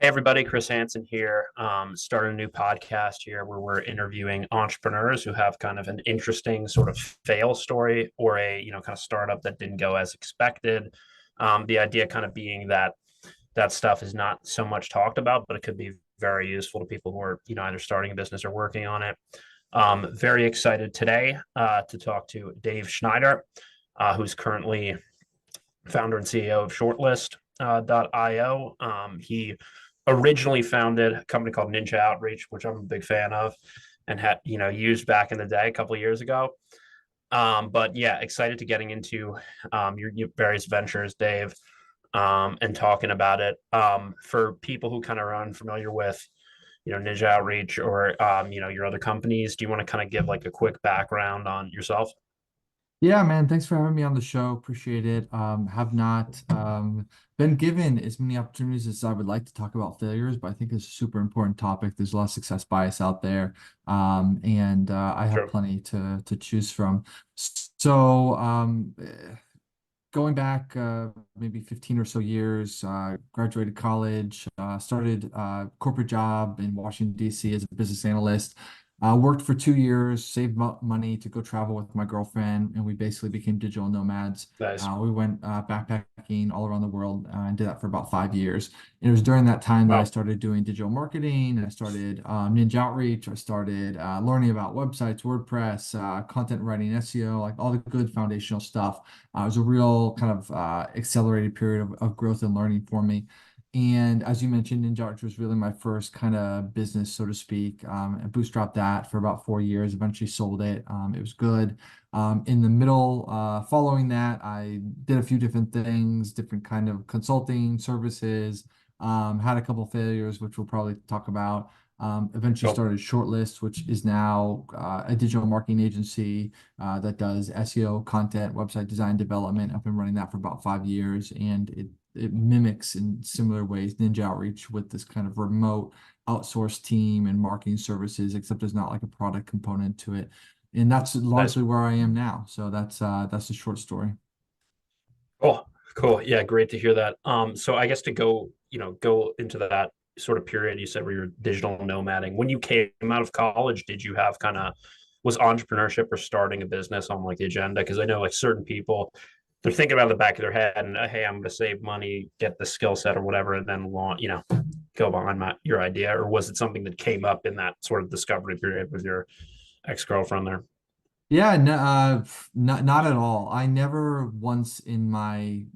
Everybody, Chris Hansen here. Starting a new podcast here where we're interviewing entrepreneurs who have kind of an interesting sort of fail story or a kind of startup that didn't go as expected. The idea kind of being that that stuff is not so much talked about, but it could be very useful to people who are either starting a business or working on it. Very excited today to talk to Dave Schneider, who's currently founder and CEO of Shortlist.io. He originally founded a company called NinjaOutreach, which I'm a big fan of, and had used back in the day a couple of years ago. But yeah, excited to getting into your various ventures, Dave, and talking about it. For people who kind of are unfamiliar with NinjaOutreach or your other companies, do you want to kind of give like a quick background on yourself? Yeah, man, thanks for having me on the show. Appreciate it. Have not been given as many opportunities as I would like to talk about failures, but I think it's a super important topic. There's a lot of success bias out there, and I have Sure. plenty to choose from. So, going back maybe 15 or so years, graduated college, started a corporate job in Washington, D.C. as a business analyst. Worked for 2 years, saved money to go travel with my girlfriend, and we basically became digital nomads. Nice. We went backpacking all around the world and did that for about 5 years. And it was during that time that I Wow. started doing digital marketing. I started NinjaOutreach. I started learning about websites, WordPress, content writing, SEO, like all the good foundational stuff. It was a real kind of accelerated period of growth and learning for me. And as you mentioned, NinjaOutreach was really my first kind of business, so to speak. I bootstrapped that for about 4 years, eventually sold it. It was good. In the middle, following that, I did a few different things, different kind of consulting services, had a couple failures, which we'll probably talk about. Eventually Cool. started Shortlist, which is now a digital marketing agency that does SEO, content, website design, development. I've been running that for about 5 years, and it mimics in similar ways NinjaOutreach with this kind of remote outsourced team and marketing services, except there's not like a product component to it. And that's Nice. largely where I am now. So that's a short story. Cool. Cool. Yeah, great to hear that. So I guess to go into that sort of period you said where you're digital nomading. When you came out of college, did you have kind of was entrepreneurship or starting a business on like the agenda? Because I know like certain people, they're thinking about the back of their head and hey, I'm going to save money, get the skill set or whatever, and then launch, go behind your idea. Or was it something that came up in that sort of discovery period with your ex-girlfriend there? Yeah, no, not at all. I never once I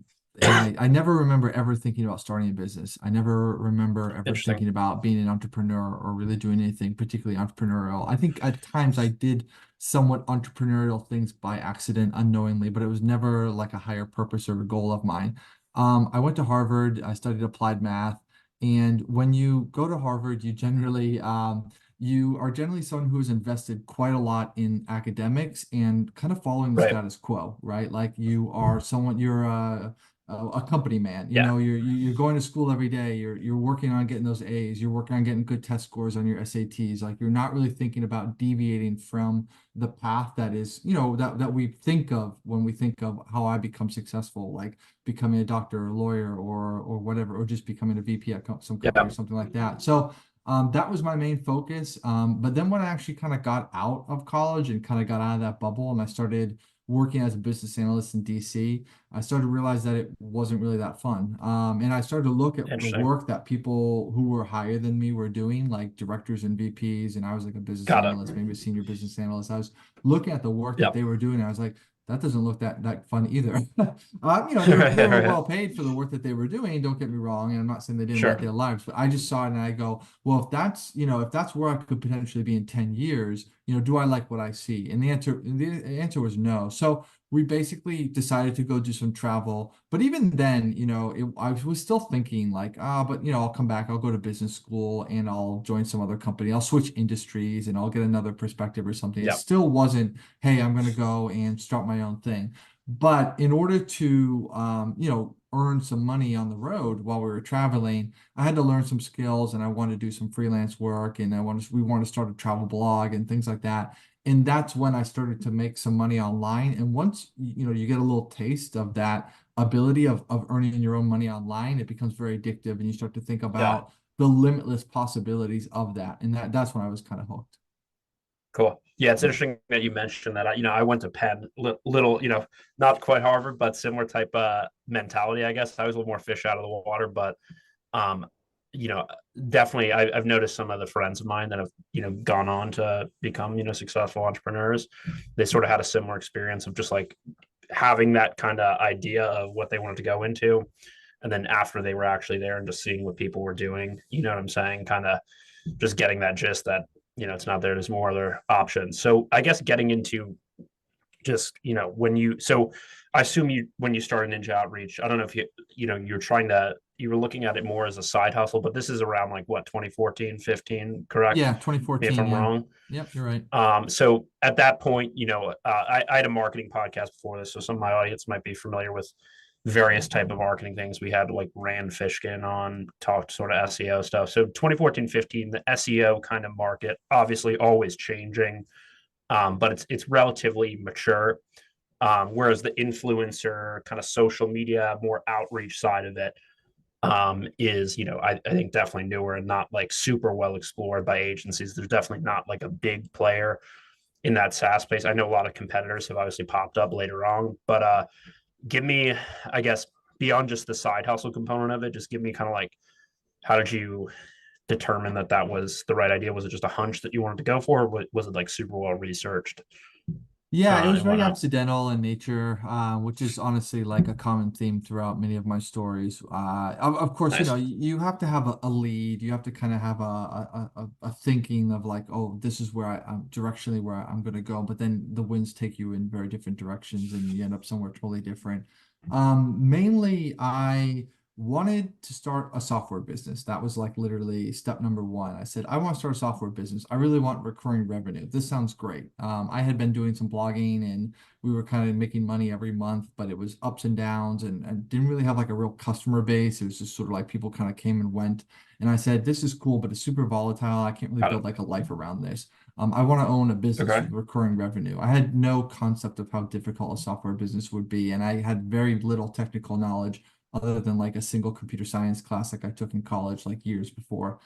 never remember ever thinking about starting a business. I never remember ever Interesting. thinking about being an entrepreneur or really doing anything particularly entrepreneurial. I think at times I did somewhat entrepreneurial things by accident, unknowingly, but it was never like a higher purpose or a goal of mine. I went to Harvard. I studied applied math, and when you go to Harvard, you are generally someone who has invested quite a lot in academics and kind of following the Right. status quo, right? Like you're a company man. Yeah. You're going to school every day. You're working on getting those A's. You're working on getting good test scores on your SATs. Like you're not really thinking about deviating from the path that is, that we think of when we think of how I become successful, like becoming a doctor or a lawyer or whatever, or just becoming a VP at some company or Yeah. something like that. So that was my main focus. But then when I actually kind of got out of college and kind of got out of that bubble and I started working as a business analyst in DC, I started to realize that it wasn't really that fun. And I started to look at the Interesting. work that people who were higher than me were doing, like directors and VPs, and I was like a business Got it. analyst, maybe a senior business analyst. I was looking at the work that Yep. they were doing, and I was like, that doesn't look that fun either. They were Right. well paid for the work that they were doing. Don't get me wrong, and I'm not saying they didn't like Sure. their lives, but I just saw it and I go, well, if that's where I could potentially be in 10 years, do I like what I see? And the answer was no. So we basically decided to go do some travel. But even then, I was still thinking like, but I'll come back, I'll go to business school and I'll join some other company. I'll switch industries and I'll get another perspective or something. It Yep. still wasn't, hey, I'm going to go and start my own thing. But in order to, earn some money on the road while we were traveling, I had to learn some skills and I wanted to do some freelance work and we wanted to start a travel blog and things like that. And that's when I started to make some money online. And once you get a little taste of that ability of earning your own money online, it becomes very addictive and you start to think Yeah. about the limitless possibilities of that. And that's when I was kind of hooked. Cool. Yeah, it's interesting that you mentioned that. I went to Penn, little, not quite Harvard, but similar type mentality, I guess. I was a little more fish out of the water, but um, you know, definitely I've noticed some of the friends of mine that have, gone on to become, successful entrepreneurs. They sort of had a similar experience of just like having that kind of idea of what they wanted to go into. And then after they were actually there and just seeing what people were doing, you know what I'm saying? Kind of just getting that gist that, it's not there. There's more other options. So I guess getting into just, so I assume when you started Ninja Outreach, I don't know if you were looking at it more as a side hustle, but this is around like what, 2014, 15, correct? Yeah, Me if 2014. I'm Yeah. wrong. Yep, you're right. So at that point, I had a marketing podcast before this, so some of my audience might be familiar with various type of marketing things. We had like Rand Fishkin on, talked sort of SEO stuff. So 2014, 15, the SEO kind of market, obviously always changing, but it's relatively mature. Whereas the influencer kind of social media, more outreach side of it is, I think definitely newer and not like super well explored by agencies. There's definitely not like a big player in that SaaS space. I know a lot of competitors have obviously popped up later on, but give me, I guess, beyond just the side hustle component of it, just give me kind of like, how did you determine that that was the right idea? Was it just a hunch that you wanted to go for, or was it like super well researched Yeah, it was and very whatnot? accidental in nature, which is honestly like a common theme throughout many of my stories. Of course, Nice. you have to have a lead. You have to kind of have a thinking of like, oh, this is where I'm directionally where I'm going to go. But then the winds take you in very different directions, and you end up somewhere totally different. Mainly, I wanted to start a software business. That was like literally step number one. I said, I want to start a software business. I really want recurring revenue. This sounds great. I had been doing some blogging and we were kind of making money every month, but it was ups and downs and didn't really have like a real customer base. It was just sort of like people kind of came and went. And I said, this is cool, but it's super volatile. I can't really Got build it. like a life around this. I want to own a business Okay. with recurring revenue. I had no concept of how difficult a software business would be, and I had very little technical knowledge other than like a single computer science class like I took in college like years before.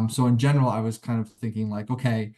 So in general, I was kind of thinking like, okay,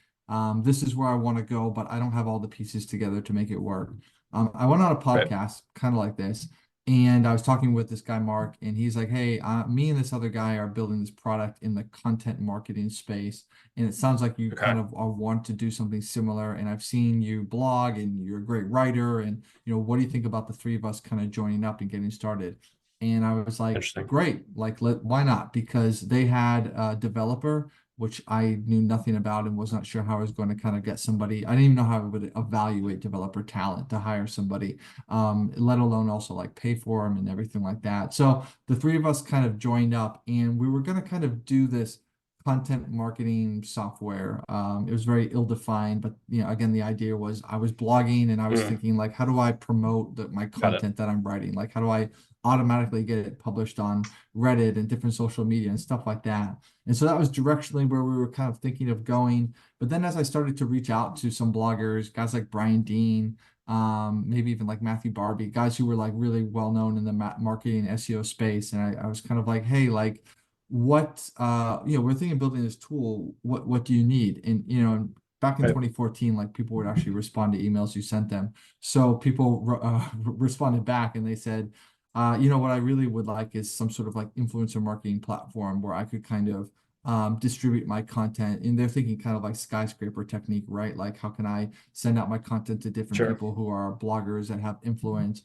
this is where I want to go, but I don't have all the pieces together to make it work. I went on a Right. podcast kind of like this, and I was talking with this guy, Mark, and he's like, hey, me and this other guy are building this product in the content marketing space. And it sounds like you Okay. kind of want to do something similar. And I've seen you blog and you're a great writer. And, what do you think about the three of us kind of joining up and getting started? And I was like, Interesting. great, like why not? Because they had a developer, which I knew nothing about and was not sure how I was going to kind of get somebody. I didn't even know how I would evaluate developer talent to hire somebody, let alone also like pay for them and everything like that. So the three of us kind of joined up and we were going to kind of do this content marketing software. It was very ill-defined, but again, the idea was I was blogging and I was Mm, thinking like, how do I promote my got it. content that I'm writing? Like, how do I automatically get it published on Reddit and different social media and stuff like that? And so that was directionally where we were kind of thinking of going. But then as I started to reach out to some bloggers, guys like Brian Dean, maybe even like Matthew Barbie, guys who were like really well known in the marketing SEO space, and I was kind of like, hey, like what we're thinking of building this tool, what do you need? And back in Right. 2014, like people would actually respond to emails you sent them, so people responded back and they said, what I really would like is some sort of like influencer marketing platform where I could kind of distribute my content. And they're thinking kind of like skyscraper technique, right? Like how can I send out my content to different Sure. people who are bloggers that have influence?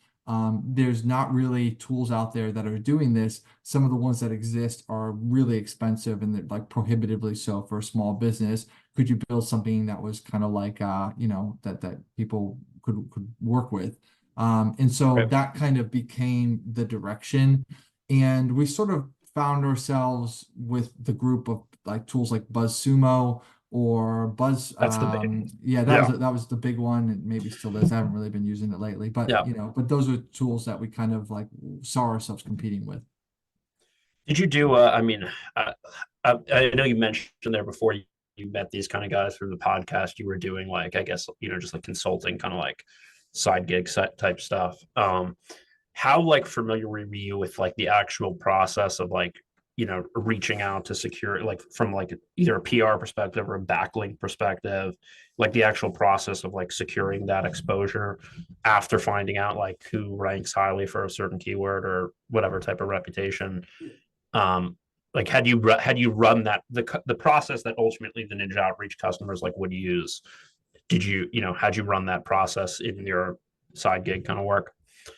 There's not really tools out there that are doing this. Some of the ones that exist are really expensive and they're like prohibitively so for a small business. Could you build something that was kind of like that people could work with? And so Right. that kind of became the direction. And we sort of found ourselves with the group of like tools like BuzzSumo or Buzz. That's the big. Yeah, Yeah. that was the big one, and maybe still is. I haven't really been using it lately, but Yeah. but those are tools that we kind of like saw ourselves competing with. Did you do? I mean, I know you mentioned there before you met these kind of guys through the podcast. You were doing like, I guess, just like consulting, kind of like side gig type stuff. How like familiar were you with like the actual process of like reaching out to secure, like from like either a PR perspective or a backlink perspective, like the actual process of like securing that exposure after finding out like who ranks highly for a certain keyword or whatever type of reputation. um like had you run that the process that ultimately the Ninja Outreach customers like would use, did you had you run that process in your side gig kind of work?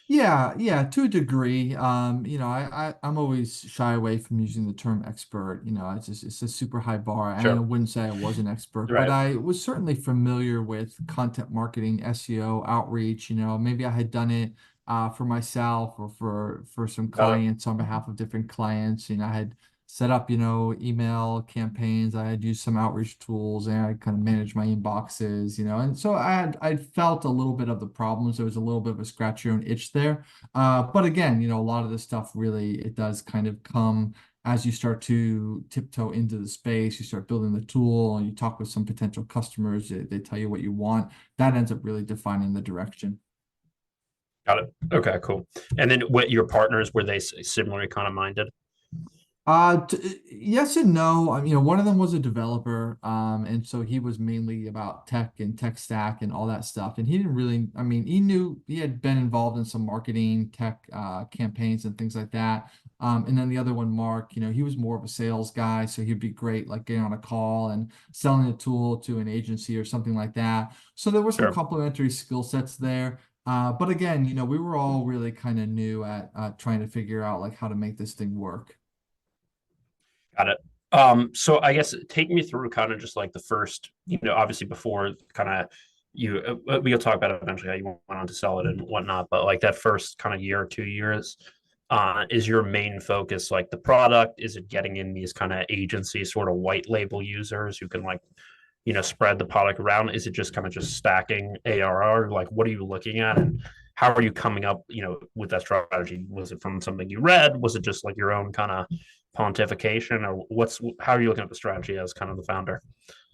Yeah, yeah, to a degree. I'm always shy away from using the term expert. It's a super high bar. And I Sure. wouldn't say I was an expert, but Right. I was certainly familiar with content marketing, SEO, outreach. Maybe I had done it for myself or for some Got it. clients on behalf of different clients. I had set up, email campaigns. I had used some outreach tools and I kind of managed my inboxes, and so I felt a little bit of the problems. There was a little bit of a scratch your own itch there. But again, a lot of this stuff really, it does kind of come as you start to tiptoe into the space, you start building the tool and you talk with some potential customers, they tell you what you want. That ends up really defining the direction. Got it. Okay, cool. And then what your partners, were they similarly kind of minded? Yes and no. One of them was a developer, and so he was mainly about tech and tech stack and all that stuff. And he didn't really, he knew he had been involved in some marketing tech campaigns and things like that. And then the other one, Mark, he was more of a sales guy, so he'd be great like getting on a call and selling a tool to an agency or something like that. So there were some Sure. complementary skill sets there. But again, we were all really kind of new at trying to figure out like how to make this thing work. Got it. So I guess take me through kind of just like the first, obviously before kind of we'll talk about it eventually how you went on to sell it and whatnot, but like that first kind of year or 2 years, is your main focus like the product? Is it getting in these kind of agency sort of white label users who can like, spread the product around? Is it just kind of just stacking ARR? Like, what are you looking at, and how are you coming up, with that strategy? Was it from something you read? Was it just like your own kind of pontification, or how are you looking at the strategy as kind of the founder?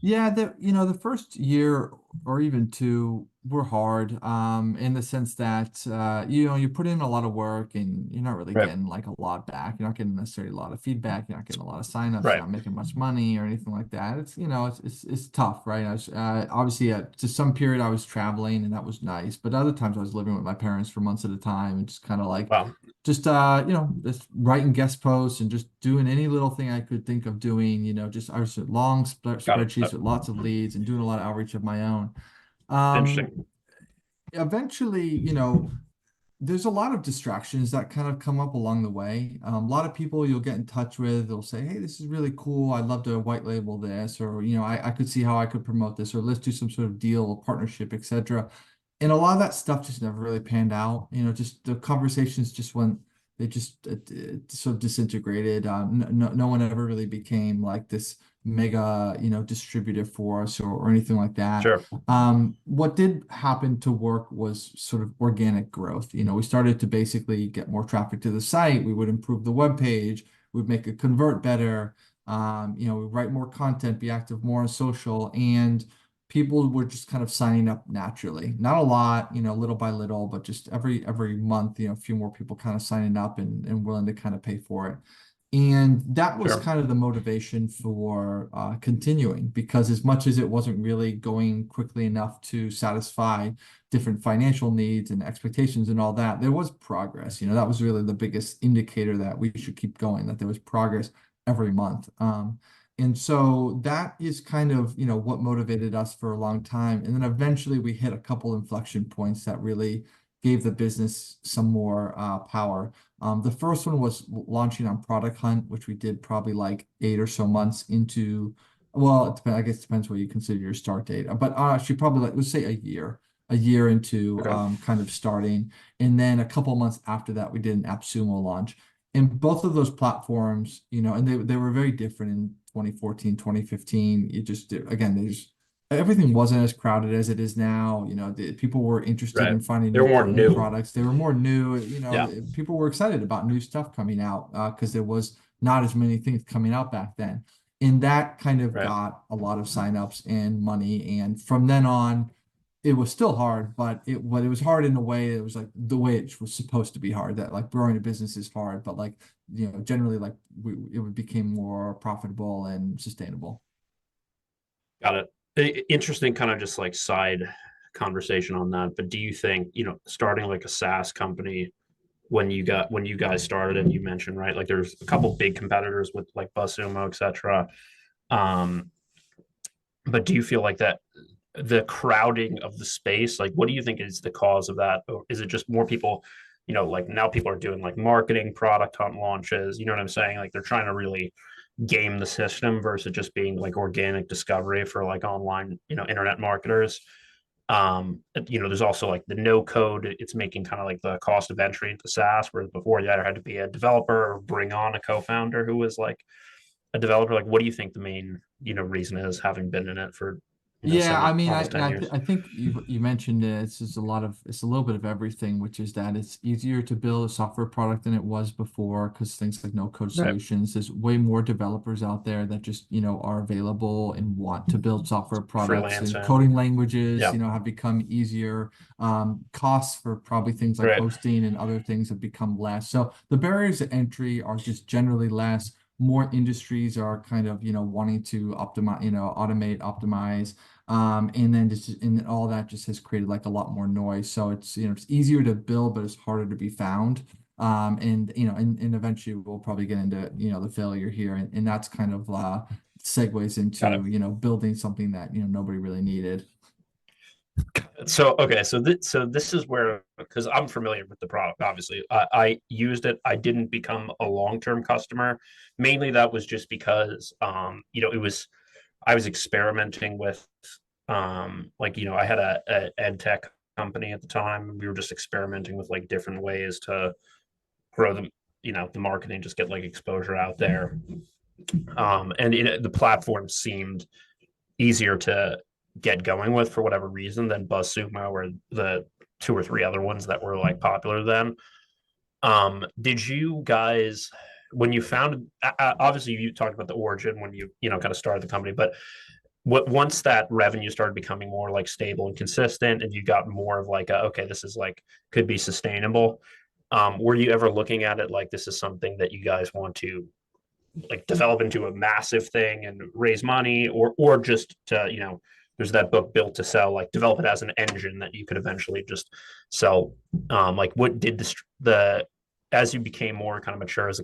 Yeah, the first year or even two were hard, in the sense that you put in a lot of work and you're not really Right. getting like a lot back. You're not getting necessarily a lot of feedback. You're not getting a lot of signups. You're Right. not making much money or anything like that. It's tough, right? I was obviously to some period I was traveling and that was nice, but other times I was living with my parents for months at a time and just kind of like Wow. just writing guest posts and just doing any little thing I could think of doing, just I was long Got it. spreadsheets with lots of leads and doing a lot of outreach of my own. Um, Interesting. Eventually, there's a lot of distractions that kind of come up along the way. A lot of people you'll get in touch with, they'll say, "Hey, this is really cool. I'd love to white label this," or I could see how I could promote this, or let's do some sort of deal or partnership, etc. And a lot of that stuff just never really panned out. Just the conversations just went, they just sort of disintegrated. No one ever really became like this mega, distributor for us or anything like that. Sure. What did happen to work was sort of organic growth. We started to basically get more traffic to the site. We would improve the web page. We'd make it convert better. We write more content, be active more on social, and people were just kind of signing up naturally. Not a lot, little by little, but just every month, a few more people kind of signing up and willing to kind of pay for it. And that was Sure. kind of the motivation for continuing, because as much as it wasn't really going quickly enough to satisfy different financial needs and expectations and all that, there was progress. That was really the biggest indicator that we should keep going, that there was progress every month. And so that is kind of, what motivated us for a long time. And then eventually we hit a couple inflection points that really gave the business some more power. The first one was launching on Product Hunt, which we did probably like 8 or so months into, well, I guess it depends what you consider your start date, but actually probably like, let's say a year into Okay. kind of starting. And then a couple months after that, we did an AppSumo launch. And both of those platforms, and they were very different in 2014, 2015. Again, everything wasn't as crowded as it is now. People were interested Right. in finding They're more new new. products. They were more new. Yeah. People were excited about new stuff coming out because there was not as many things coming out back then. And that kind of Right. got a lot of signups and money. And from then on, it was still hard, but it was hard in a way, it was like the way it was supposed to be hard, that like growing a business is hard, but like, generally like it became more profitable and sustainable. Got it. Interesting kind of just like side conversation on that. But do you think, starting like a SaaS company when you guys started and you mentioned, right, like there's a couple big competitors with like BuzzSumo, et cetera. Um, but do you feel like that the crowding of the space, like what do you think is the cause of that? Or is it just more people, like now people are doing like marketing, product hunt launches, you know what I'm saying? Like they're trying to really game the system versus just being like organic discovery for like online, internet marketers. There's also like the no code, it's making kind of like the cost of entry into SaaS, whereas before you either had to be a developer or bring on a co-founder who was like a developer. Like what do you think the main, reason is, having been in it for, Yeah, seven, I mean, almost 10 years? I think you mentioned it. It's just it's a little bit of everything, which is that it's easier to build a software product than it was before because things like no code Right. solutions. There's way more developers out there that just, are available and want to build software products, and Freelancing. coding languages, Yeah. have become easier. Costs for probably things like Right. hosting and other things have become less. So the barriers to entry are just generally less. More industries are kind of, wanting to optimize, automate, optimize, and then and all that just has created like a lot more noise. So it's, it's easier to build, but it's harder to be found. And eventually we'll probably get into, the failure here. And that's kind of segues Got it. into, building something that, nobody really needed. So okay, so this is where, because I'm familiar with the product, obviously. I used it. I didn't become a long-term customer. Mainly that was just because it was, I was experimenting with like, I had a ed tech company at the time. We were just experimenting with like different ways to grow the marketing, just get like exposure out there. And the platform seemed easier to get going with for whatever reason than BuzzSumo or the two or three other ones that were like popular then. Did you guys, when you found, obviously you talked about the origin when you kind of started the company, but once that revenue started becoming more like stable and consistent, and you got more of like, okay, this is like could be sustainable. Were you ever looking at it like this is something that you guys want to like develop into a massive thing and raise money, or just to, there's that book Built to Sell, like develop it as an engine that you could eventually just sell. Like what did the as you became more kind of mature as a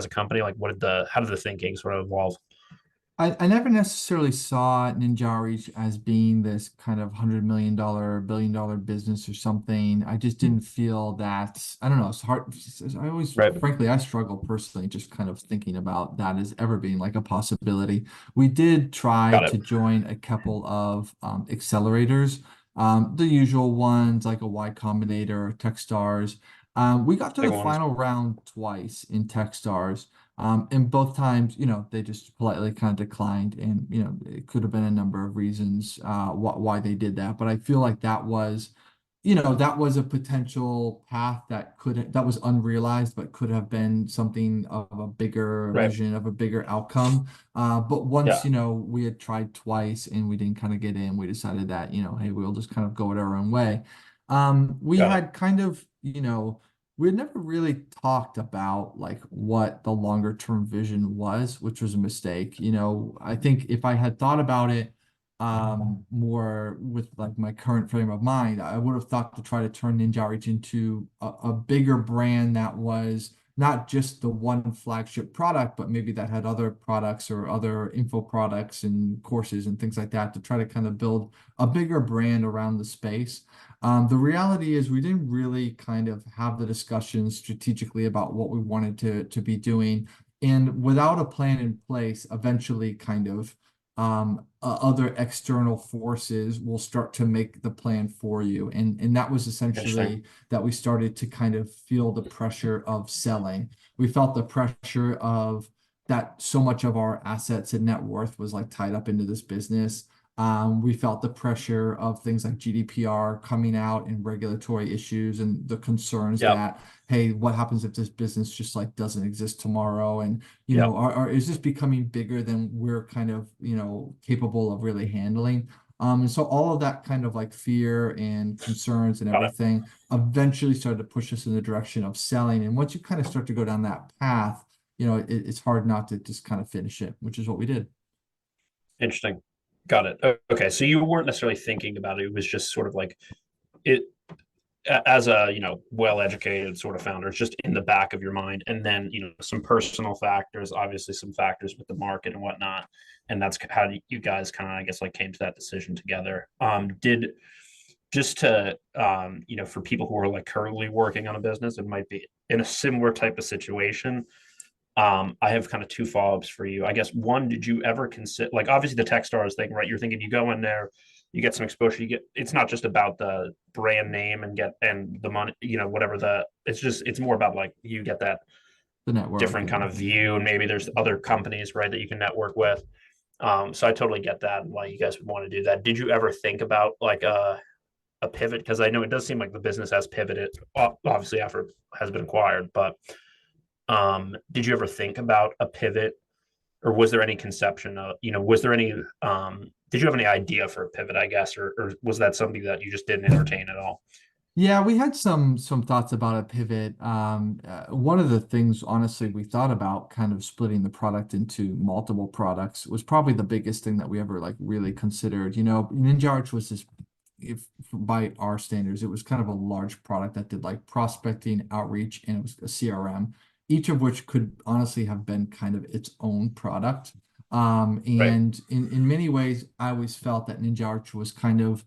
company, like what did the how did the thinking sort of evolve? I never necessarily saw NinjaOutreach as being this kind of $100 million, $1 billion business or something. I just didn't feel that, I don't know, it's hard. I always, Right. frankly, I struggle personally just kind of thinking about that as ever being like a possibility. We did try Got to it. join a couple of accelerators, the usual ones like a Y Combinator, Techstars. We got to Big the ones. final round twice in Techstars. And both times, they just politely kind of declined, and it could have been a number of reasons why they did that. But I feel like that was, that was a potential path that was unrealized, but could have been something of a bigger Right. vision, of a bigger outcome. But once, Yeah. we had tried twice and we didn't kind of get in, we decided that, hey, we'll just kind of go it our own way. We Got it. had kind of, we had never really talked about like what the longer term vision was, which was a mistake. I think if I had thought about it more with like my current frame of mind, I would have thought to try to turn NinjaOutreach into a bigger brand that was not just the one flagship product, but maybe that had other products or other info products and courses and things like that, to try to kind of build a bigger brand around the space. The reality is we didn't really kind of have the discussions strategically about what we wanted to be doing. And without a plan in place, eventually kind of other external forces will start to make the plan for you. And that was Interesting. essentially that we started to kind of feel the pressure of selling. We felt the pressure of that so much of our assets and net worth was like tied up into this business. We felt the pressure of things like GDPR coming out and regulatory issues and the concerns Yep. that, hey, what happens if this business just like doesn't exist tomorrow? And, Yep. is this becoming bigger than we're kind of, capable of really handling? And so all of that kind of like fear and concerns and Got it. everything eventually started to push us in the direction of selling. And once you kind of start to go down that path, it's hard not to just kind of finish it, which is what we did. Interesting. Got it. Okay, so you weren't necessarily thinking about it. It was just sort of like it as a well-educated sort of founder. It's just in the back of your mind, and then some personal factors, obviously some factors with the market and whatnot, and that's how you guys kind of, I guess, like came to that decision together. Did just to for people who are like currently working on a business and might be in a similar type of situation. I have kind of two follow-ups for you. I guess one, did you ever consider, like, obviously the Techstars thing, right? You're thinking you go in there, you get some exposure, it's not just about the brand name and the money, whatever it's more about like you get that The network different kind and of view, and maybe there's other companies, right, that you can network with. So I totally get that and why you guys would want to do that. Did you ever think about like a pivot? Because I know it does seem like the business has pivoted, obviously after it has been acquired, but did you ever think about a pivot, or was there any conception of, was there any, did you have any idea for a pivot, I guess, or was that something that you just didn't entertain at all? yeah, we had some thoughts about a pivot. One of the things, honestly, we thought about kind of splitting the product into multiple products was probably the biggest thing that we ever like really considered. NinjaOutreach was this, if by our standards, it was kind of a large product that did like prospecting, outreach, and it was a CRM, each of which could honestly have been kind of its own product. Right. And in many ways, I always felt that NinjaOutreach was kind of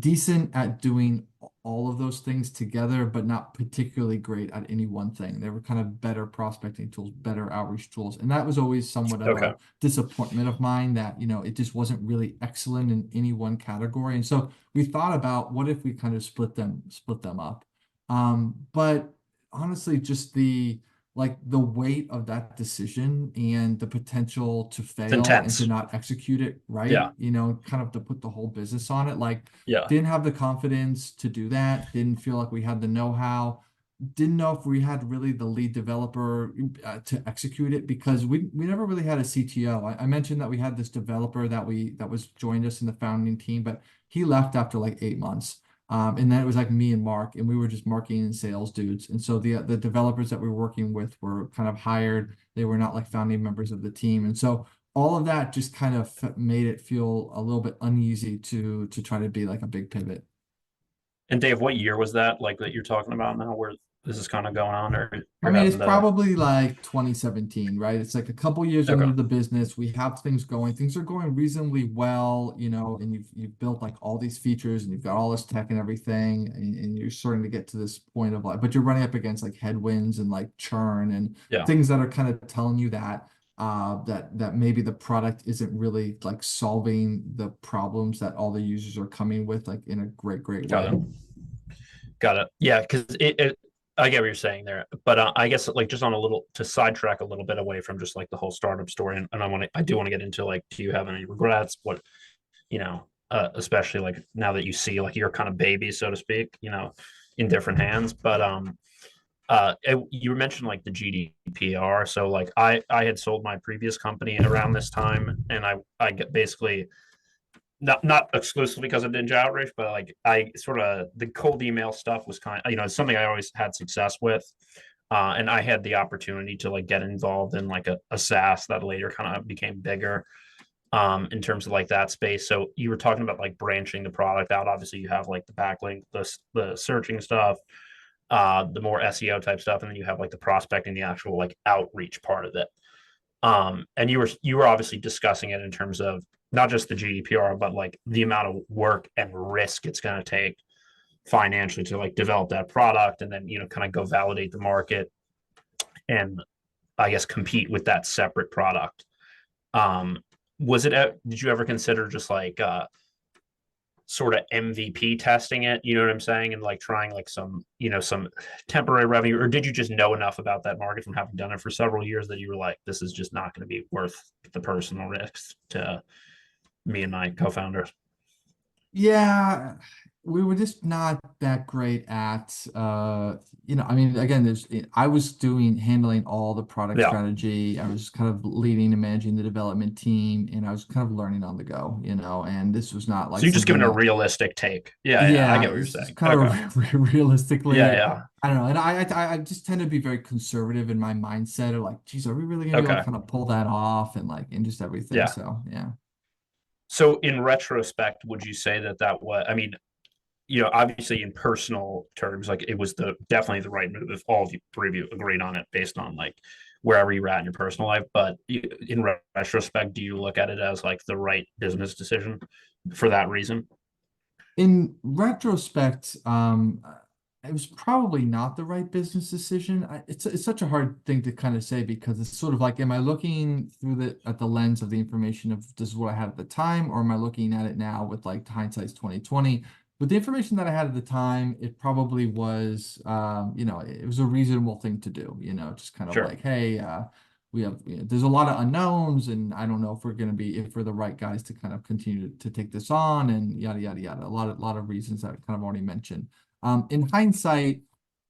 decent at doing all of those things together, but not particularly great at any one thing. They were kind of better prospecting tools, better outreach tools. And that was always somewhat of Okay. a disappointment of mine that, it just wasn't really excellent in any one category. And so we thought about what if we kind of split them up. But honestly, just the weight of that decision and the potential to It's fail and to intense. not execute it right, Yeah. kind of to put the whole business on it. Like, Yeah. didn't have the confidence to do that, didn't feel like we had the know-how, didn't know if we had really the lead developer to execute it because we never really had a CTO. I mentioned that we had this developer that was joined us in the founding team, but he left after like 8 months. And then it was like me and Mark, and we were just marketing and sales dudes. And so the developers that we were working with were kind of hired. They were not like founding members of the team. And so all of that just kind of made it feel a little bit uneasy to try to be like a big pivot. And Dave, what year was that, like, that you're talking about now, where this is kind of going on, or I you're mean, it's having the probably like 2017, right? It's like a couple years okay. into the business. We have things going. Things are going reasonably well, and you've built like all these features and you've got all this tech and everything, and you're starting to get to this point of like, but you're running up against like headwinds and like churn and Yeah. things that are kind of telling you that that maybe the product isn't really like solving the problems that all the users are coming with like in a great Got way. it. Got it. Yeah, because I get what you're saying there, but I guess like just on a little to sidetrack a little bit away from just like the whole startup story, and I do want to get into like, do you have any regrets? What especially like now that you see like your kind of baby, so to speak, in different hands. But you mentioned like the GDPR, so like I had sold my previous company around this time, and I get basically not exclusively because of NinjaOutreach, but like I sort of the cold email stuff was kind of, something I always had success with. And I had the opportunity to like get involved in like a SaaS that later kind of became bigger in terms of like that space. So you were talking about like branching the product out. Obviously, you have like the backlink, the searching stuff, the more SEO type stuff, and then you have like the prospecting, the actual like outreach part of it. And you were obviously discussing it in terms of not just the GDPR, but like the amount of work and risk it's going to take financially to like develop that product, and then kind of go validate the market and I guess compete with that separate product. Um, did you ever consider just like sort of MVP testing it, you know what I'm saying? And like trying like some temporary revenue, or did you just know enough about that market from having done it for several years that you were like, this is just not going to be worth the personal risks to me and my co-founders? Yeah, we were just not that great at I mean, again, I was handling all the product Yeah. strategy. I was kind of leading and managing the development team, and I was kind of learning on the go, and this was not So like you're just something giving a that, realistic take. Yeah, yeah, I yeah, get what you're it's saying. kind Okay. of Yeah, realistically, yeah. I don't know. And I just tend to be very conservative in my mindset of like, geez, are we really gonna be able to Okay. kind of pull that off and just everything? Yeah. So yeah. So in retrospect, would you say that that was, I mean, obviously in personal terms, like it was definitely the right move if all of you three of you agreed on it based on like wherever you're at in your personal life. But in retrospect, do you look at it as like the right business decision for that reason? In retrospect, it was probably not the right business decision. It's such a hard thing to kind of say because it's sort of like, am I looking through at the lens of the information of this is what I had at the time, or am I looking at it now with like hindsight's 2020? With the information that I had at the time, it probably was, it was a reasonable thing to do. Just kind of Sure. like, hey, there's a lot of unknowns, and I don't know if we're the right guys to kind of continue to take this on, and yada yada yada. A lot of reasons that I kind of already mentioned. In hindsight,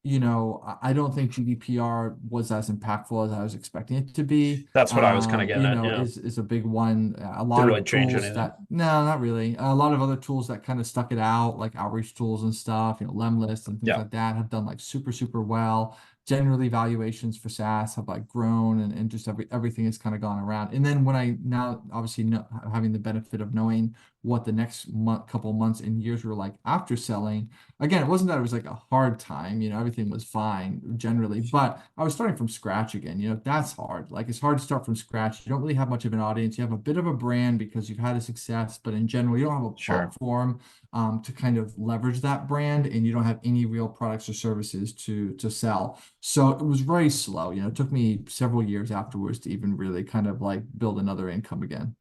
I don't think GDPR was as impactful as I was expecting it to be. That's what I was kind of getting at. Yeah. Is a big one. A lot Didn't really of change tools anything. that no, not really. A lot of other tools that kind of stuck it out, like outreach tools and stuff, Lemlist and things Yeah. like that, have done like super, super well. Generally, valuations for SaaS have like grown, and just everything has kind of gone around. And then when I now obviously having the benefit of knowing what the next couple months and years were like after selling, again, it wasn't that it was like a hard time, everything was fine generally, but I was starting from scratch again. That's hard. Like, it's hard to start from scratch. You don't really have much of an audience. You have a bit of a brand because you've had a success, but in general, you don't have a Sure. platform to kind of leverage that brand, and you don't have any real products or services to sell. So it was very slow. It took me several years afterwards to even really kind of like build another income again.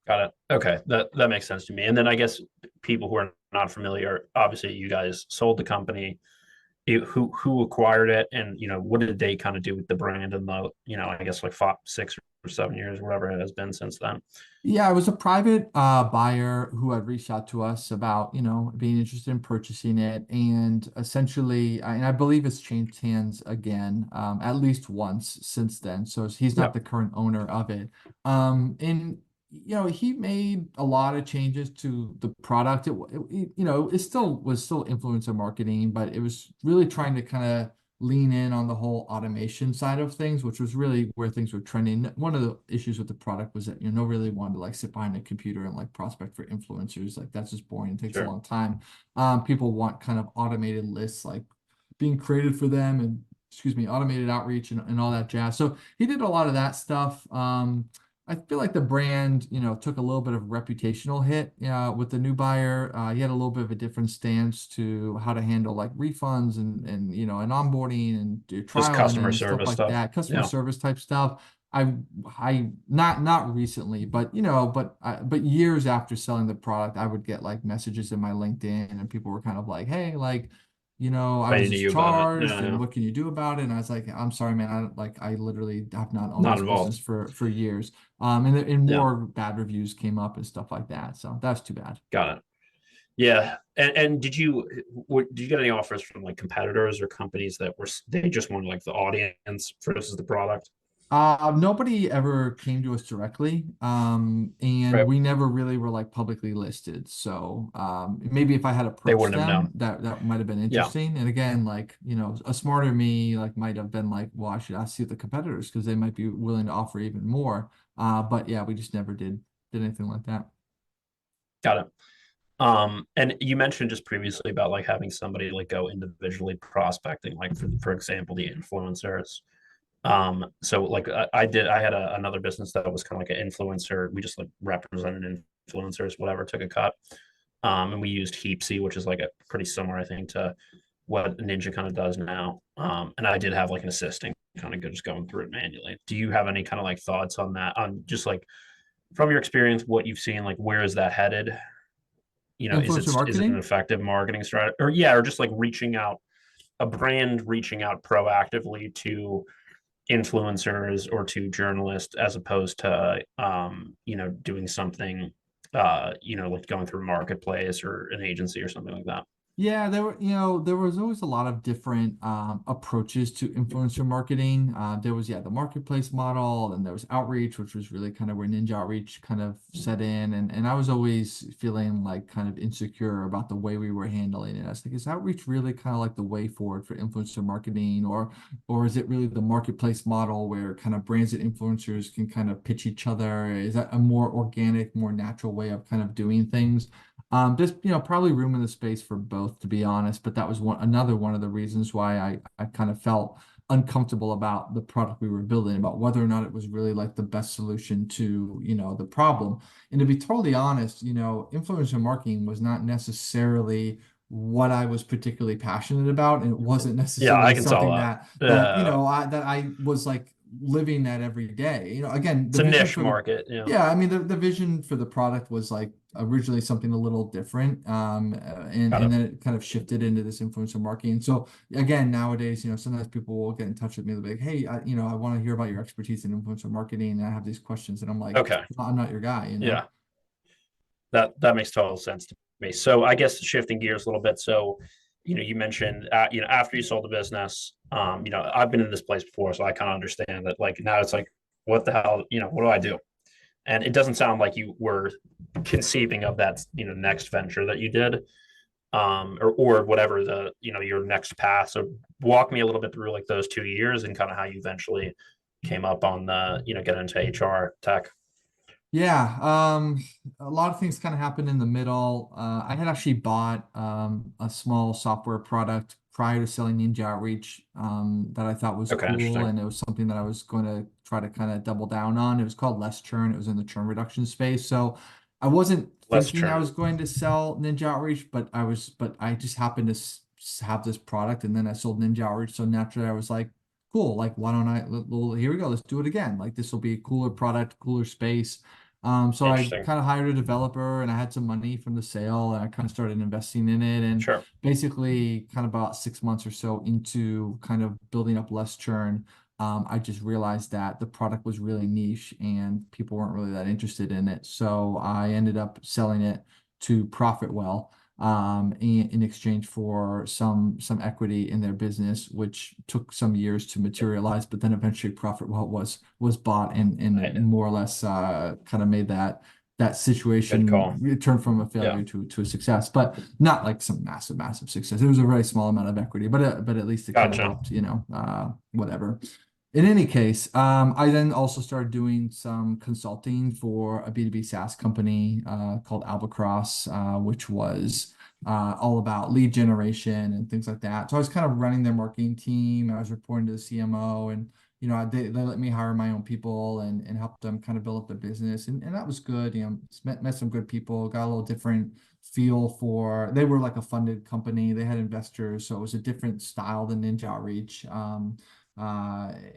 Got it. Okay. That makes sense to me. And then I guess people who are not familiar, obviously you guys sold the company. Who acquired it, and what did they kind of do with the brand in the I guess like 6 or 7 years, whatever it has been since then. Yeah, it was a private buyer who had reached out to us about, being interested in purchasing it. And essentially, and I believe it's changed hands again, at least once since then. So he's not Yep. the current owner of it. And he made a lot of changes to the product. It still influencer marketing, but it was really trying to kind of lean in on the whole automation side of things, which was really where things were trending. One of the issues with the product was that, nobody really wanted to like sit behind a computer and like prospect for influencers. Like, that's just boring. It takes a Sure. long time. People want kind of automated lists, like being created for them, and excuse me, automated outreach and all that jazz. So he did a lot of that stuff. I feel like the brand, took a little bit of a reputational hit, with the new buyer. He had a little bit of a different stance to how to handle like refunds and onboarding and Just trialing customer and stuff service like stuff. that, customer Yeah. service type stuff. I not recently, but but years after selling the product, I would get like messages in my LinkedIn, and people were kind of like, hey, like, I was Writing to you about it. discharged, No, and no, what can you do about it? And I was like, I'm sorry, man. I literally have not owned not this involved. business for years. And Yeah. more bad reviews came up and stuff like that. So that's too bad. Got it. Yeah. And did you get any offers from like competitors or companies that they just wanted like the audience versus the product? Nobody ever came to us directly, and Right. we never really were like publicly listed. So, maybe if I had They approached wouldn't have them, known. that might have been Yeah. interesting. And again, like, a smarter me like might have been like, well, I should ask the competitors because they might be willing to offer even more. But yeah, we just never did anything like that. Got it. And you mentioned just previously about like having somebody like go individually prospecting, like for example, the influencers. So like I had another business that was kind of like an influencer. We just like represented influencers, whatever, took a cut. And we used Heapsy, which is like a pretty similar, I think, to what Ninja kind of does now. And I did have like an assistant kind of just going through it manually. Do you have any kind of like thoughts on that? On just like from your experience, what you've seen, like where is that headed? Influencer Is it an marketing? effective marketing strategy, or yeah, or just like reaching out, a brand reaching out proactively to influencers or to journalists as opposed to doing something like going through marketplace or an agency or something like that? Yeah, there was always a lot of different approaches to influencer marketing. There was, the marketplace model, and there was outreach, which was really kind of where NinjaOutreach kind of set in. And I was always feeling like kind of insecure about the way we were handling it. I was like, is outreach really kind of like the way forward for influencer marketing, or is it really the marketplace model where kind of brands and influencers can kind of pitch each other? Is that a more organic, more natural way of kind of doing things? There's probably room in the space for both, to be honest, but that was another one of the reasons why I kind of felt uncomfortable about the product we were building, about whether or not it was really like the best solution to the problem. And to be totally honest, influencer marketing was not necessarily what I was particularly passionate about, and it wasn't Yeah, I necessarily can tell something that. that I was like living that every day. Again, It's the a vision niche for the market. Yeah. yeah, I mean the vision for the product was like originally something a little different, Got and it. then it kind of shifted into this influencer marketing. So again, nowadays, sometimes people will get in touch with me. They'll be like, "Hey, I want to hear about your expertise in influencer marketing, and I have these questions," and I'm like, Okay. "I'm not your guy," Yeah. That makes total sense to me. So I guess shifting gears a little bit. So, you mentioned, after you sold the business, I've been in this place before, so I kind of understand that. Like now, it's like, what the hell, what do I do? And it doesn't sound like you were conceiving of that, next venture that you did, or whatever your next path. So walk me a little bit through like those 2 years and kind of how you eventually came up on the, get into HR tech. Yeah, a lot of things kind of happened in the middle. I had actually bought a small software product prior to selling Ninja Outreach, that I thought was Okay, cool, interesting. and it was something that I was going to try to kind of double down on. It was called Less Churn. It was in the churn reduction space. So I wasn't Less thinking I churn. was going to sell Ninja Outreach, but I just happened to have this product, and then I sold Ninja Outreach. So naturally, I was like, cool, like why don't well, here we go, let's do it again. Like this will be a cooler product, cooler space. So I Interesting. kind of hired a developer, and I had some money from the sale, and I kind of started investing in it. And Sure. basically kind of about 6 months or so into kind of building up Less Churn, I just realized that the product was really niche and people weren't really that interested in it. So I ended up selling it to Profitwell, in exchange for some equity in their business, which took some years to materialize. But then eventually, Profitwell was bought, and it Right. more or less kind of made that Good call. situation turn from a Yeah. failure to a success, but not like some massive success. It was a very small amount of equity, but at least it kind of Gotcha. helped, whatever. In any case, I then also started doing some consulting for a B2B SaaS company called Albacross, which was all about lead generation and things like that. So I was kind of running their marketing team. I was reporting to the CMO, and they let me hire my own people and help them kind of build up their business, and that was good. Met some good people, got a little different feel for. They were like a funded company. They had investors, so it was a different style than Ninja Outreach.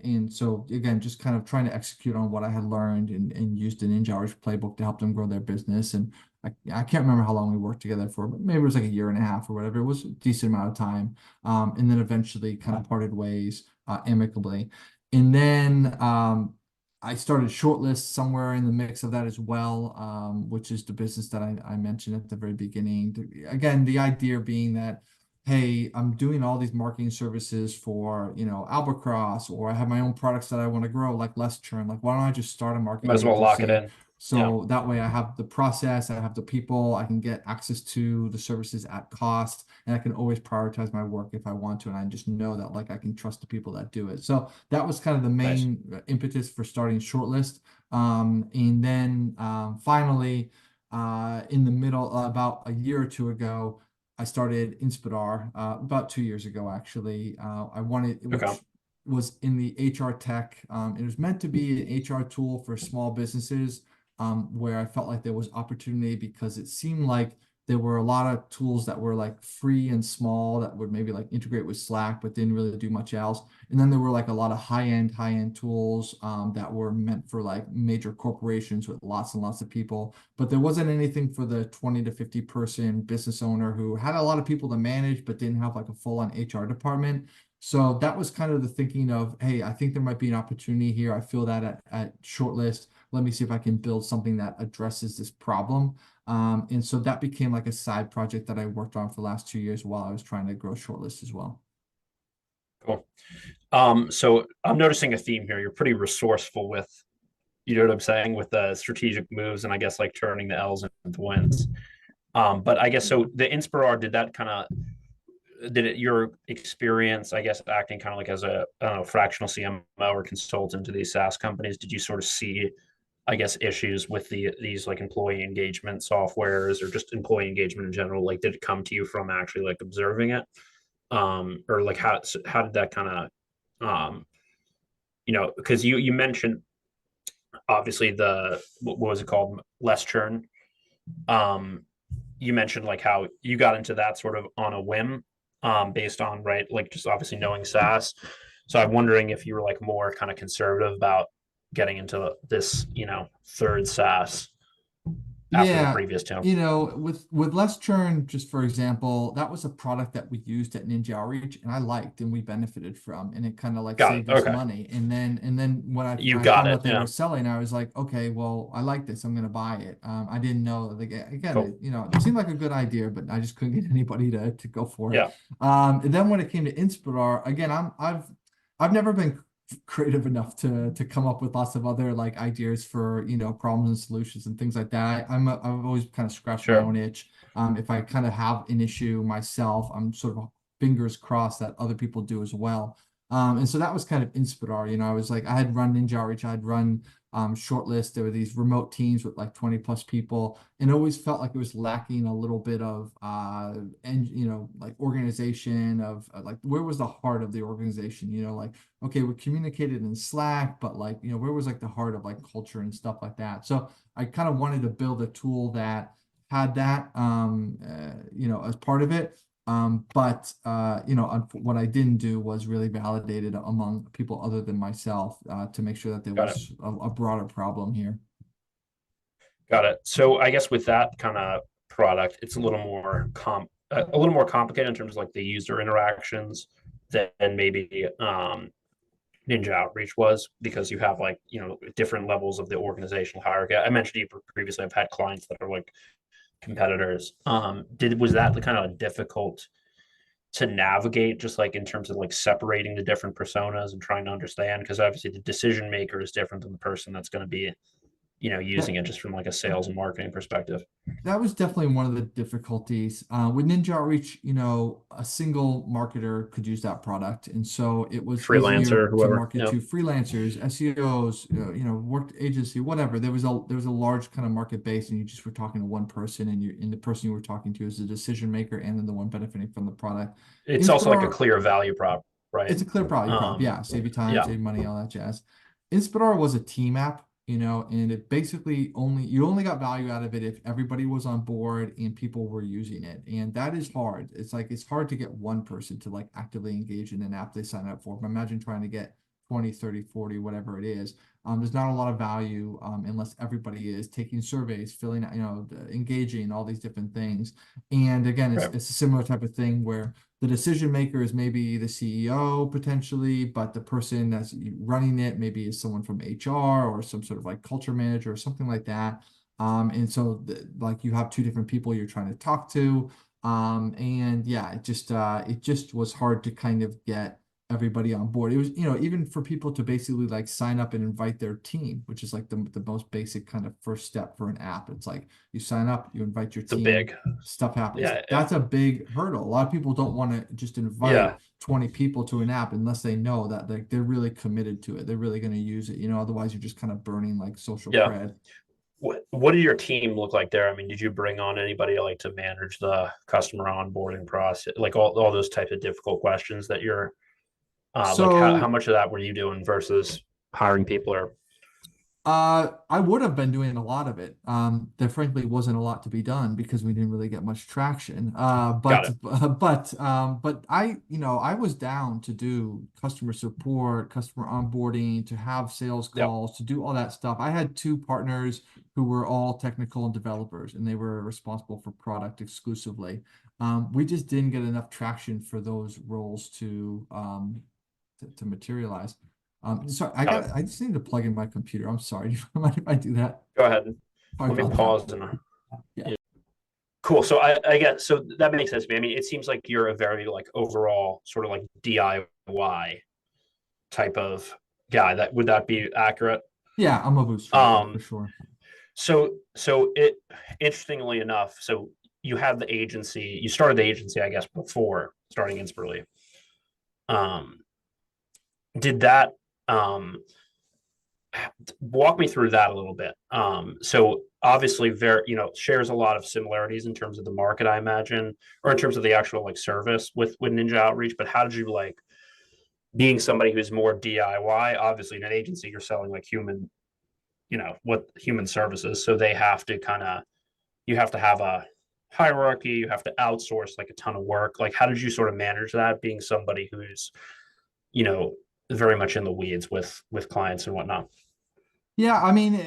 And so again, just kind of trying to execute on what I had learned, and used the Ninja Outreach playbook to help them grow their business. And I can't remember how long we worked together for, but maybe it was like a year and a half or whatever. It was a decent amount of time. And then eventually kind of parted ways amicably. And then I started Shortlist somewhere in the mix of that as well, which is the business that I mentioned at the very beginning. Again, the idea being that, hey, I'm doing all these marketing services for, Albacross, or I have my own products that I want to grow, like Less Churn. Like, why don't I just start a Might marketing as well lock it agency? in. Yeah. So that way I have the process, I have the people, I can get access to the services at cost, and I can always prioritize my work if I want to. And I just know that like I can trust the people that do it. So that was kind of the Nice. main impetus for starting Shortlist. And then finally, in the middle, about a year or two ago, I started Inspidar, about 2 years ago, actually. I wanted, Okay. which was in the HR tech. It was meant to be an HR tool for small businesses, where I felt like there was opportunity, because it seemed like there were a lot of tools that were like free and small that would maybe like integrate with Slack, but didn't really do much else. And then there were like a lot of high-end tools that were meant for like major corporations with lots and lots of people. But there wasn't anything for the 20 to 50 person business owner who had a lot of people to manage, but didn't have like a full-on HR department. So that was kind of the thinking of, hey, I think there might be an opportunity here. I feel that at Shortlist. let me see if I can build something that addresses this problem. And so that became like a side project that I worked on for the last 2 years while I was trying to grow Shortlist as well. Cool. So I'm noticing a theme here. You're pretty resourceful with, you know what I'm saying, with the strategic moves and I guess like turning the L's into wins. But I guess so the Inspirar, did it your experience, I guess, acting kind of like as a, I don't know, fractional CMO or consultant to these SaaS companies, did you sort of see, I guess, issues with these like employee engagement softwares or just employee engagement in general? Like, did it come to you from actually like observing it? Or like how did that kind of because you mentioned obviously what was it called, less churn. Um, you mentioned like how you got into that sort of on a whim, based on right, like just obviously knowing SaaS. So I'm wondering if you were like more kind of conservative about getting into this, third SaaS after the Yeah, previous two. with less churn, just for example, that was a product that we used at NinjaOutreach and I liked and we benefited from, and it kind of like Got it. saved us Okay, money. And then when you I got found it. out they Yeah, were selling, I was like, okay, well, I like this, I'm gonna buy it. I didn't know, like, again, cool. it seemed like a good idea, but I just couldn't get anybody to go for it. Yeah, And then when it came to Inspirar, again, I've never been creative enough to come up with lots of other like ideas for problems and solutions and things like that. I've always kind of scratched my sure. own itch. If I kind of have an issue myself, I'm sort of fingers crossed that other people do as well. And so that was kind of Inspirar. I was like, I had run NinjaOutreach, I had run Shortlist. There were these remote teams with like 20 plus people, and it always felt like it was lacking a little bit of and like organization of like where was the heart of the organization? Like, okay, we communicated in Slack, but like, where was like the heart of like culture and stuff like that. So I kind of wanted to build a tool that had that as part of it. But what I didn't do was really validate it among people other than myself, to make sure that there Got it. was a broader problem here. Got it. So I guess with that kind of product, it's a little more complicated in terms of like the user interactions than maybe NinjaOutreach was, because you have like different levels of the organizational hierarchy. I mentioned you previously. I've had clients that are like competitors. Was that the kind of difficult to navigate, just like in terms of like separating the different personas and trying to understand? Because obviously the decision maker is different than the person that's going to be using it just from like a sales and marketing perspective. That was definitely one of the difficulties. With Ninja Outreach, a single marketer could use that product. And so it was easier Freelancer, to whoever. market Yeah, to freelancers, SEOs, work agency, whatever. There was a large kind of market base, and you just were talking to one person, and the person you were talking to is the decision maker and then the one benefiting from the product. it's also like a Inspirar, clear value prop, right? it's a clear value prop. Yeah, save you time, Yeah, save money, all that jazz. Inspirar was a team app, and it basically you only got value out of it if everybody was on board and people were using it. And that is hard. It's hard to get one person to like actively engage in an app they sign up for. But imagine trying to get 20, 30, 40, whatever it is. There's not a lot of value unless everybody is taking surveys, filling out, engaging, all these different things. And again, it's, right. it's a similar type of thing where the decision maker is maybe the CEO potentially, but the person that's running it maybe is someone from HR or some sort of like culture manager or something like that. And so like you have two different people you're trying to talk to. And yeah, it just was hard to kind of get everybody on board. It was, even for people to basically like sign up and invite their team, which is like the most basic kind of first step for an app. It's like you sign up, you invite your It's a team, big, stuff happens. yeah, yeah, That's a big hurdle. A lot of people don't want to just invite yeah, 20 people to an app unless they know that like they're really committed to it. They're really going to use it. Otherwise you're just kind of burning like social yeah. cred. What did your team look like there? I mean, did you bring on anybody like to manage the customer onboarding process, like all those types of difficult questions that you're like how So much of that were you doing versus hiring people? Or I would have been doing a lot of it. There frankly wasn't a lot to be done because we didn't really get much traction. got But it. but I was down to do customer support, customer onboarding, to have sales Yep. calls, to do all that stuff. I had two partners who were all technical and developers, and they were responsible for product exclusively. We just didn't get enough traction for those roles to materialize. Sorry, Got it. I just need to plug in my computer. I'm sorry. Do you mind if I do that? Go ahead. Sorry Let me about that. pause and Yeah. yeah. Cool. So I guess so that makes sense to me. I mean, it seems like you're a very like overall sort of like DIY type of guy. That would that be accurate? Yeah, I'm a bootstrapper for Um, sure. so it interestingly enough, so you have the agency, you started the agency, I guess, before starting Inspirly. Um, did that walk me through that a little bit? So obviously very, shares a lot of similarities in terms of the market, I imagine, or in terms of the actual like service with Ninja Outreach, but how did you like being somebody who's more DIY, obviously in an agency, you're selling like human, what human services. So they have to kind of, you have to have a hierarchy, you have to outsource like a ton of work. Like, how did you sort of manage that being somebody who's, you know, very much in the weeds with clients and whatnot? Yeah, I mean,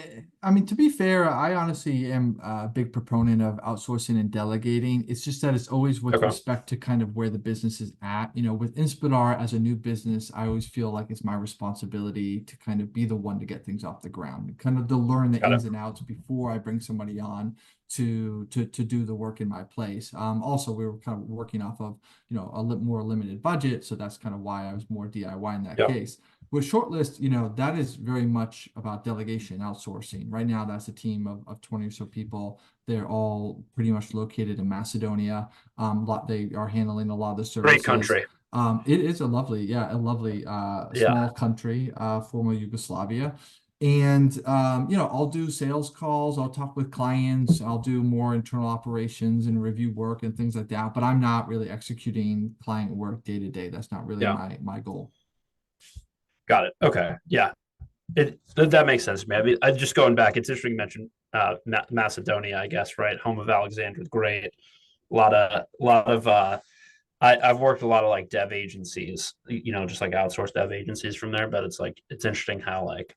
to be fair, I honestly am a big proponent of outsourcing and delegating. It's just that it's always with Okay. respect to kind of where the business is at. You know, with Inspirar as a new business, I always feel like it's my responsibility to kind of be the one to get things off the ground, kind of to learn the Got it. ins and outs before I bring somebody on to do the work in my place. Also, we were kind of working off of, a more limited budget, so that's kind of why I was more DIY in that Yeah. case. With shortlist, that is very much about delegation, outsourcing. Right now, that's a team of 20 or so people. They're all pretty much located in Macedonia. They are handling a lot of the Great services. country. It is a lovely Yeah. small country, former Yugoslavia. And I'll do sales calls, I'll talk with clients, I'll do more internal operations and review work and things like that. But I'm not really executing client work day to day. That's not really Yeah. my goal. Got it. Okay. Yeah. That makes sense to me. I mean, I just going back, it's interesting you mentioned Macedonia, I guess, right? Home of Alexander the Great. A lot of I've worked a lot of like dev agencies, just like outsourced dev agencies from there. But it's like it's interesting how like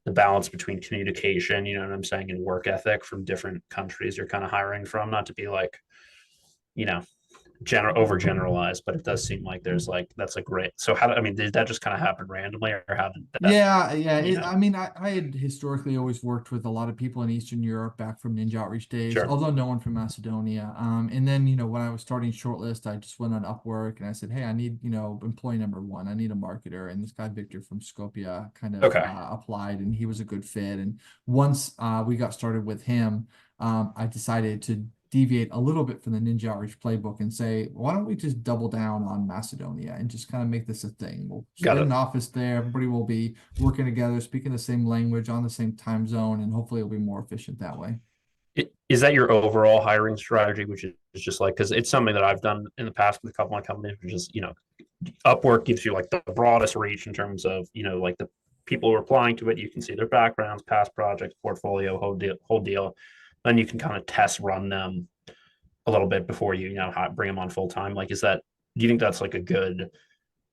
the balance between communication, you know what I'm saying, and work ethic from different countries you're kind of hiring from, not to be like, you know, overgeneralized, but it does seem like there's like that's a great. So I mean, did that just kind of happen randomly, or how did that, Yeah, yeah. you know? I mean, I had historically always worked with a lot of people in Eastern Europe back from Ninja Outreach days, Sure. although no one from Macedonia. And then, when I was starting Shortlist, I just went on Upwork and I said, hey, I need, employee number one. I need a marketer. And this guy, Victor from Skopje, kind of Okay. applied and he was a good fit. And once we got started with him, I decided to deviate a little bit from the Ninja Outreach playbook and say, why don't we just double down on Macedonia and just kind of make this a thing? We'll Got get it. an office there. Everybody will be working together, speaking the same language on the same time zone, and hopefully it'll be more efficient that way. Is that your overall hiring strategy, which is just like, because it's something that I've done in the past with a couple of companies, which is, Upwork gives you like the broadest reach in terms of, like the people who are applying to it. You can see their backgrounds, past projects, portfolio, whole deal. Then you can kind of test run them a little bit before bring them on full time. Like, do you think that's like a good,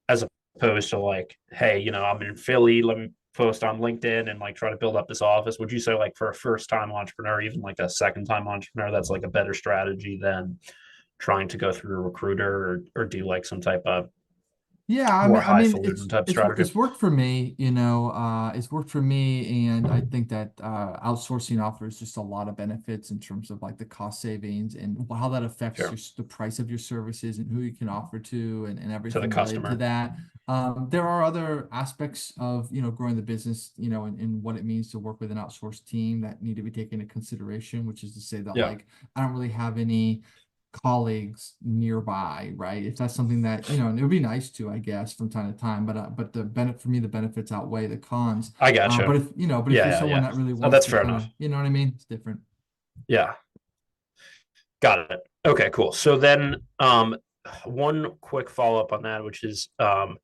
as opposed to like, hey, I'm in Philly, let me post on LinkedIn and like try to build up this office? Would you say like for a first time entrepreneur, even like a second time entrepreneur, that's like a better strategy than trying to go through a recruiter or do like some type of Yeah, more I mean, highfalutin type strategy? it's worked for me, it's worked for me, and I think that outsourcing offers just a lot of benefits in terms of like the cost savings and how that affects Sure. the price of your services and who you can offer to and To the everything related to customer. that. There are other aspects of growing the business, and what it means to work with an outsourced team that need to be taken into consideration, which is to say that Yeah. like I don't really have any colleagues nearby, right? If that's something that, and it would be nice to, I guess, from time to time, but the benefit for me, the benefits outweigh the cons. I gotcha. But if Yeah, you're yeah, someone yeah. that really So wants that's to fair kind of, enough. you know what I mean? It's different. Yeah. Got it. Okay, cool. So then one quick follow-up on that, which is so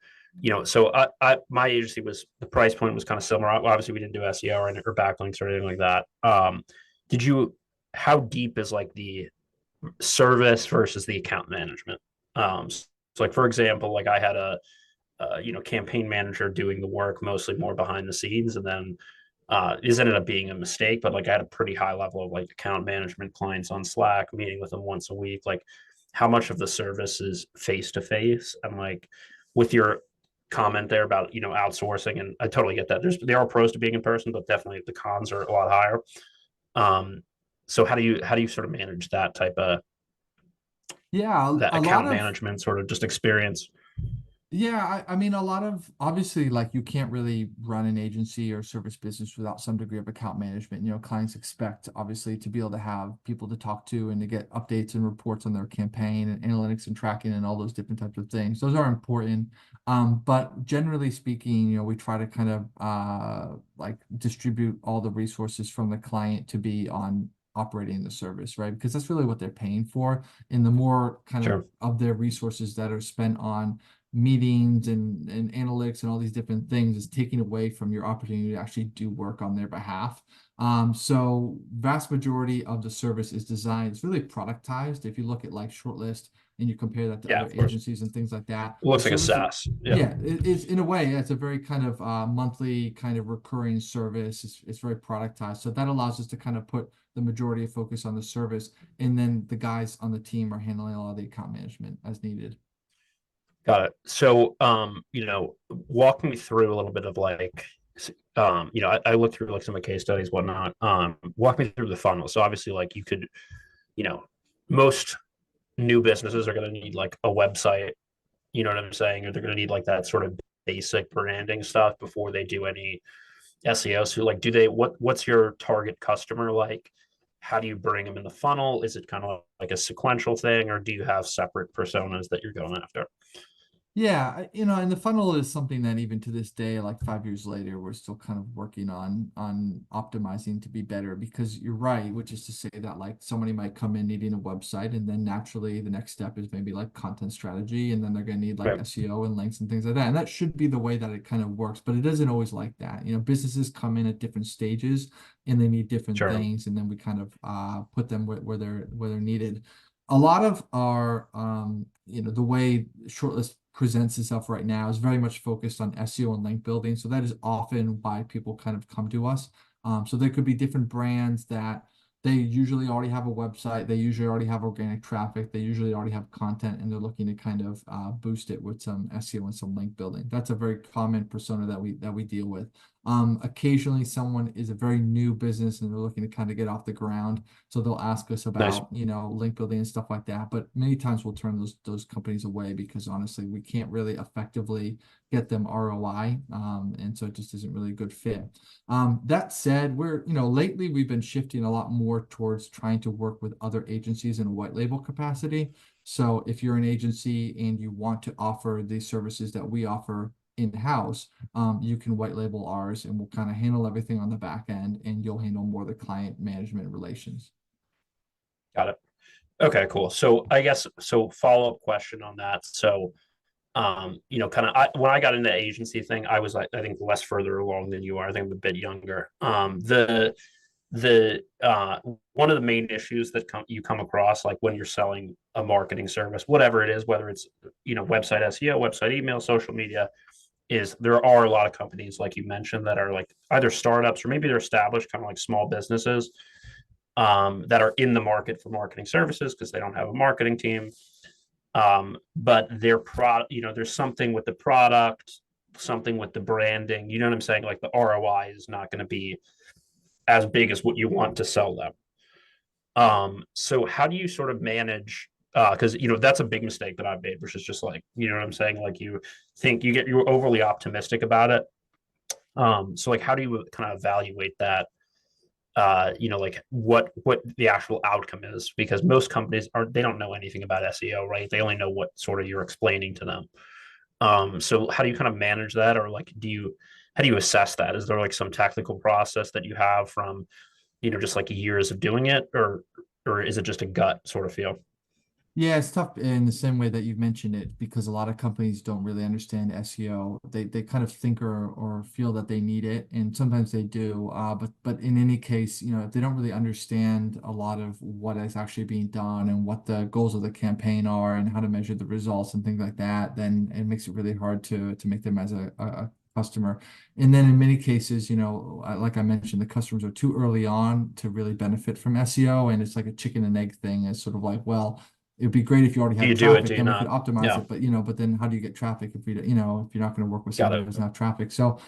my agency was the price point was kind of similar. Obviously, we didn't do SEO or backlinks or anything like that. Did you how deep is like the service versus the account management? So like for example, like I had a campaign manager doing the work mostly more behind the scenes, and then it ended up being a mistake, but like I had a pretty high level of like account management, clients on Slack, meeting with them once a week. Like how much of the service is face to face, and like with your comment there about outsourcing, and I totally get that. There are pros to being in person, but definitely the cons are a lot higher. So how do you sort of manage that type of Yeah, that a lot account of management sort of just experience? Yeah, I mean, a lot of obviously, like you can't really run an agency or service business without some degree of account management. Clients expect obviously to be able to have people to talk to and to get updates and reports on their campaign and analytics and tracking and all those different types of things. Those are important. But generally speaking, we try to kind of like distribute all the resources from the client to be on operating the service, right? Because that's really what they're paying for. And the more kind Sure. of their resources that are spent on meetings and analytics and all these different things is taking away from your opportunity to actually do work on their behalf. So vast majority of the service is designed, it's really productized. If you look at like Shortlist and you compare that to Yeah, other of course. agencies and things like that, It the looks like a service is, SaaS. Yeah. yeah, it is in a way, it's a very kind of monthly kind of recurring service. It's very productized. So that allows us to kind of put the majority of focus on the service. And then the guys on the team are handling all the account management as needed. Got it. So, walk me through a little bit of like, I looked through like some of the case studies, whatnot. Walk me through the funnel. So obviously, like you could, you know, most new businesses are going to need like a website. You know what I'm saying? Or they're going to need like that sort of basic branding stuff before they do any SEO. So, like, what's your target customer like? How do you bring them in the funnel? Is it kind of like a sequential thing, or do you have separate personas that you're going after? Yeah, and the funnel is something that even to this day, like 5 years later, we're still kind of working on optimizing to be better because you're right, which is to say that like somebody might come in needing a website, and then naturally the next step is maybe like content strategy, and then they're gonna need like Right. SEO and links and things like that. And that should be the way that it kind of works, but it doesn't always like that. Businesses come in at different stages and they need different Sure. things, and then we kind of put them where they're needed. A lot of our the way Shortlist presents itself right now is very much focused on SEO and link building. So that is often why people kind of come to us. So there could be different brands that they usually already have a website, they usually already have organic traffic, they usually already have content, and they're looking to kind of boost it with some SEO and some link building. That's a very common persona that we deal with. Occasionally someone is a very new business and they're looking to kind of get off the ground. So they'll ask us Nice. about, link building and stuff like that. But many times we'll turn those companies away because honestly, we can't really effectively get them ROI. And so it just isn't really a good fit. That said, lately we've been shifting a lot more towards trying to work with other agencies in a white label capacity. So if you're an agency and you want to offer the services that we offer in-house, you can white label ours and we'll kind of handle everything on the back end and you'll handle more of the client management relations. Got it. Okay, cool. So I guess follow-up question on that. So kind of when I got into the agency thing, I was like, I think less further along than you are. I think I'm a bit younger. The one of the main issues that you come across, like when you're selling a marketing service, whatever it is, whether it's website SEO, website email, social media, is there are a lot of companies like you mentioned that are like either startups or maybe they're established kind of like small businesses that are in the market for marketing services because they don't have a marketing team. But their product, there's something with the product, something with the branding. You know what I'm saying? Like the ROI is not going to be as big as what you want to sell them. So how do you sort of manage? Because that's a big mistake that I've made, which is just like what I'm saying. Like you're overly optimistic about it. So like how do you kind of evaluate that? Like what the actual outcome is, because most companies they don't know anything about SEO, right? They only know what sort of you're explaining to them. So how do you kind of manage that, or like how do you assess that? Is there like some technical process that you have from just like years of doing it, or is it just a gut sort of feel? Yeah, it's tough in the same way that you've mentioned it because a lot of companies don't really understand SEO. They kind of think or feel that they need it, and sometimes they do. But in any case, if they don't really understand a lot of what is actually being done and what the goals of the campaign are and how to measure the results and things like that, then it makes it really hard to make them as a customer. And then in many cases, like I mentioned, the customers are too early on to really benefit from SEO, and it's like a chicken and egg thing. It's sort of like, well, it'd be great if you already Do had you do it? traffic, Do you then we could not? optimize Yeah, it. But but then how do you get traffic if we, if you're not going to work with got somebody it. who doesn't have traffic? So,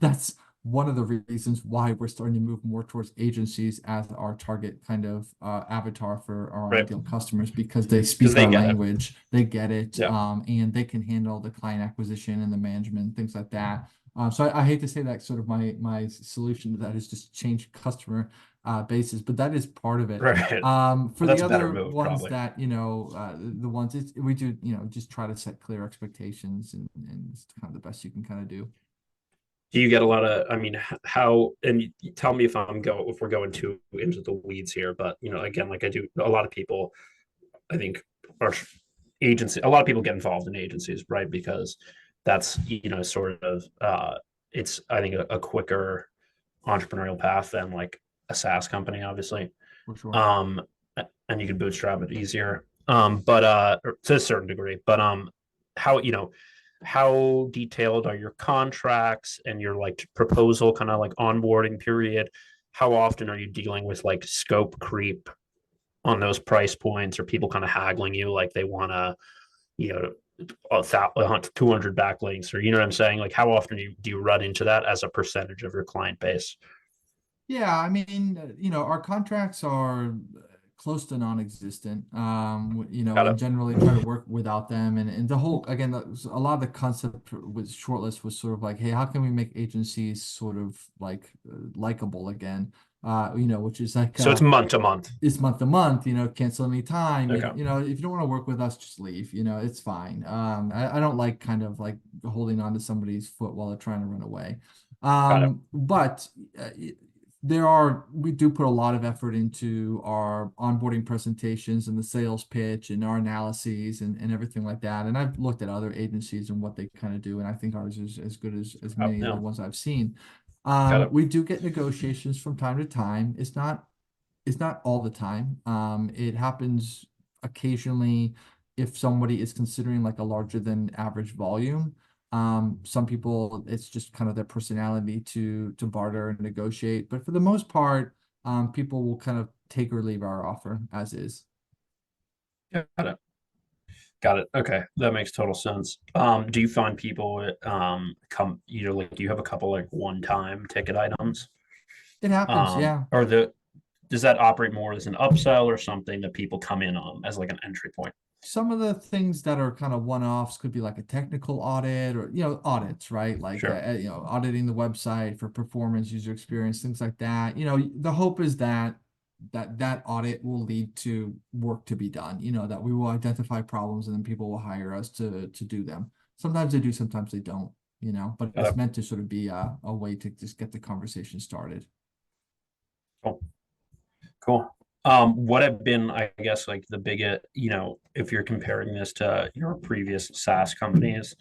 that's one of the reasons why we're starting to move more towards agencies as our target kind of avatar for our Right. ideal customers, because they Because speak they our get it. language, they get it, Yeah. and they can handle the client acquisition and the management, things like that. So I hate to say that sort of my solution to that is just change customer basis, but that is part of it. Right. For But the that's a better other move, ones probably. that, the ones we do, just try to set clear expectations, and it's kind of the best you can kind of do. Do you get a lot of, I mean, how, and tell me if we're going too into the weeds here, but, again, like I do, a lot of people, I think, are a lot of people get involved in agencies, right? Because that's, sort of, it's, I think, a quicker entrepreneurial path than like a SaaS company, obviously. For sure. Um, and you can bootstrap it easier. But to a certain degree. But how how detailed are your contracts and your like proposal kind of like onboarding period? How often are you dealing with like scope creep on those price points, or people kind of haggling you like they want to, you know, 200 backlinks, or what I'm saying? Like, how often do you run into that as a percentage of your client base? Yeah, I mean, our contracts are close to non-existent. Got And it. generally try to work without them. And the whole, again, a lot of the concept with shortlist was sort of like, hey, how can we make agencies sort of like likable again? Which is like So it's month to month. it's month to month, cancel any time. Okay. If you don't want to work with us, just leave, it's fine. I don't like kind of like holding on to somebody's foot while they're trying to run away. Got it. But we do put a lot of effort into our onboarding presentations and the sales pitch and our analyses and everything like that. And I've looked at other agencies and what they kind of do, and I think ours is as good as Oh, many of the no. ones I've seen. Got it. We do get negotiations from time to time. It's not all the time. It happens occasionally if somebody is considering like a larger than average volume. Some people, it's just kind of their personality to barter and negotiate. But for the most part, people will kind of take or leave our offer as is. Got it. Got it. Okay, that makes total sense. Do you find people come, like, do you have a couple like one-time ticket items? It happens, yeah. Or does that operate more as an upsell or something that people come in on as like an entry point? Some of the things that are kind of one-offs could be like a technical audit, or audits, right? Like Sure. auditing the website for performance, user experience, things like that. The hope is that audit will lead to work to be done, that we will identify problems and then people will hire us to do them. Sometimes they do, sometimes they don't, but Got it's it. meant to sort of be a way to just get the conversation started. Cool. Cool. What have been, I guess, like the biggest, if you're comparing this to your previous SaaS companies,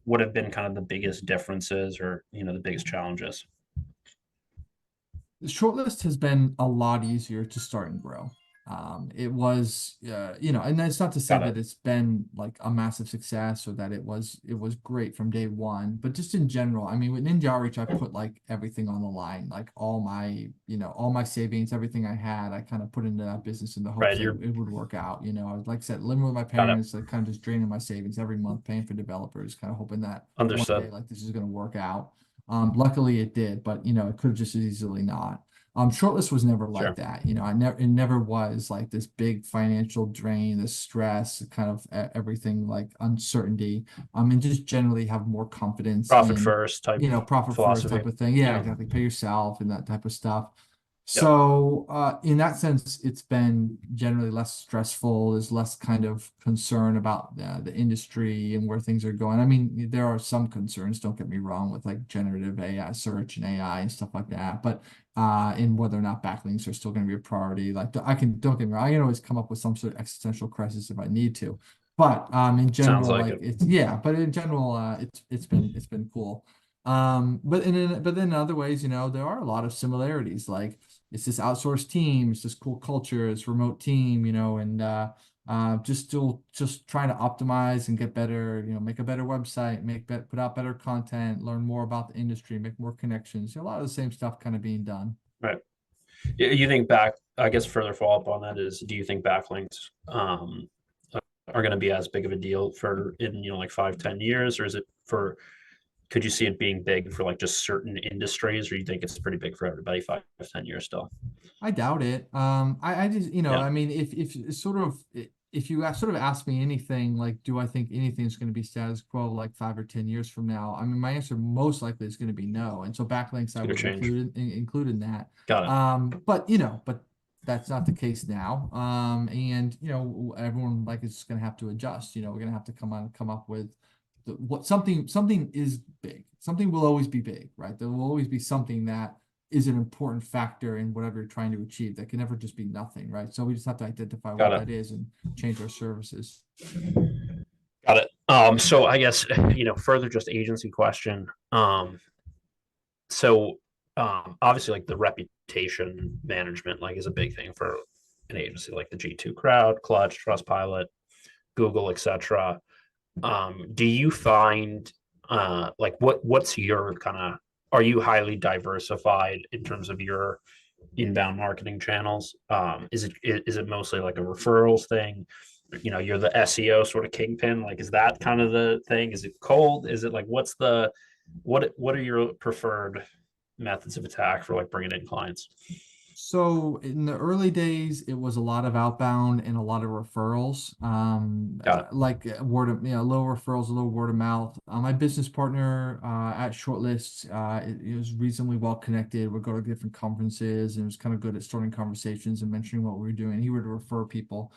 what have been kind of the biggest differences, or, the biggest challenges? The shortlist has been a lot easier to start and grow. It was, and that's not to say Got it. that it's been like a massive success or that it was great from day one, but just in general, I mean, with NinjaOutreach, I put like everything on the line, like all my savings, everything I had, I kind of put into that business in the hopes Right. that it would work out. I was, like I said, living with my Got it. parents, like kind of just draining my savings every month, paying for developers, kind of hoping that one day Understood. like this is going to work out. Luckily it did, but it could have just as easily not. Shortlist was never like Sure. that. It never was like this big financial drain, this stress, kind of everything like uncertainty. And just generally have more confidence Profit in, first type profit first philosophy. type of thing. Yeah, Yeah. exactly. Pay yourself and that type of stuff. Yep. So, in that sense, it's been generally less stressful. There's less kind of concern about the industry and where things are going. I mean, there are some concerns, don't get me wrong, with like generative AI search and AI and stuff like that. But in whether or not backlinks are still going to be a priority, like don't get me wrong, I can always come up with some sort of existential crisis if I need to. But in Sounds general, like like it. it's yeah. But in general, it's been cool. But then in other ways, there are a lot of similarities. Like it's this outsourced team, it's this cool culture, it's remote team, and just trying to optimize and get better, make a better website, put out better content, learn more about the industry, make more connections. A lot of the same stuff kind of being done. Right. You think back, I guess further follow up on that is, do you think backlinks are going to be as big of a deal for in, like 5, 10 years, or is it for, could you see it being big for like just certain industries, or you think it's pretty big for everybody 5, 10 years still? I doubt it. I just, Yeah, I mean, if sort of, if you sort of ask me anything, like, do I think anything is going to be status quo like 5 or 10 years from now? I mean, my answer most likely is going to be no. And so backlinks it's I going would to change. include in that. Got it. But that's not the case now. And everyone like is going to have to adjust. We're going to have to come up with what something is big. Something will always be big, right? There will always be something that is an important factor in whatever you're trying to achieve. That can never just be nothing, right? So we just have to identify Got what it. that is and change our services. Got it. So I guess, further just agency question. So obviously like the reputation management like is a big thing for an agency like the G2 Crowd, Clutch, Trustpilot, Google, etc. Do you find like what's your kind of, are you highly diversified in terms of your inbound marketing channels? Is it mostly like a referrals thing? You're the SEO sort of kingpin. Like, is that kind of the thing? Is it cold? Is it like, what are your preferred methods of attack for like bringing in clients? So in the early days, it was a lot of outbound and a lot of referrals, Got it. like word of, little referrals, a little word of mouth. My business partner at Shortlist, it was reasonably well connected. We'd go to different conferences and was kind of good at starting conversations and mentioning what we were doing. He would refer people.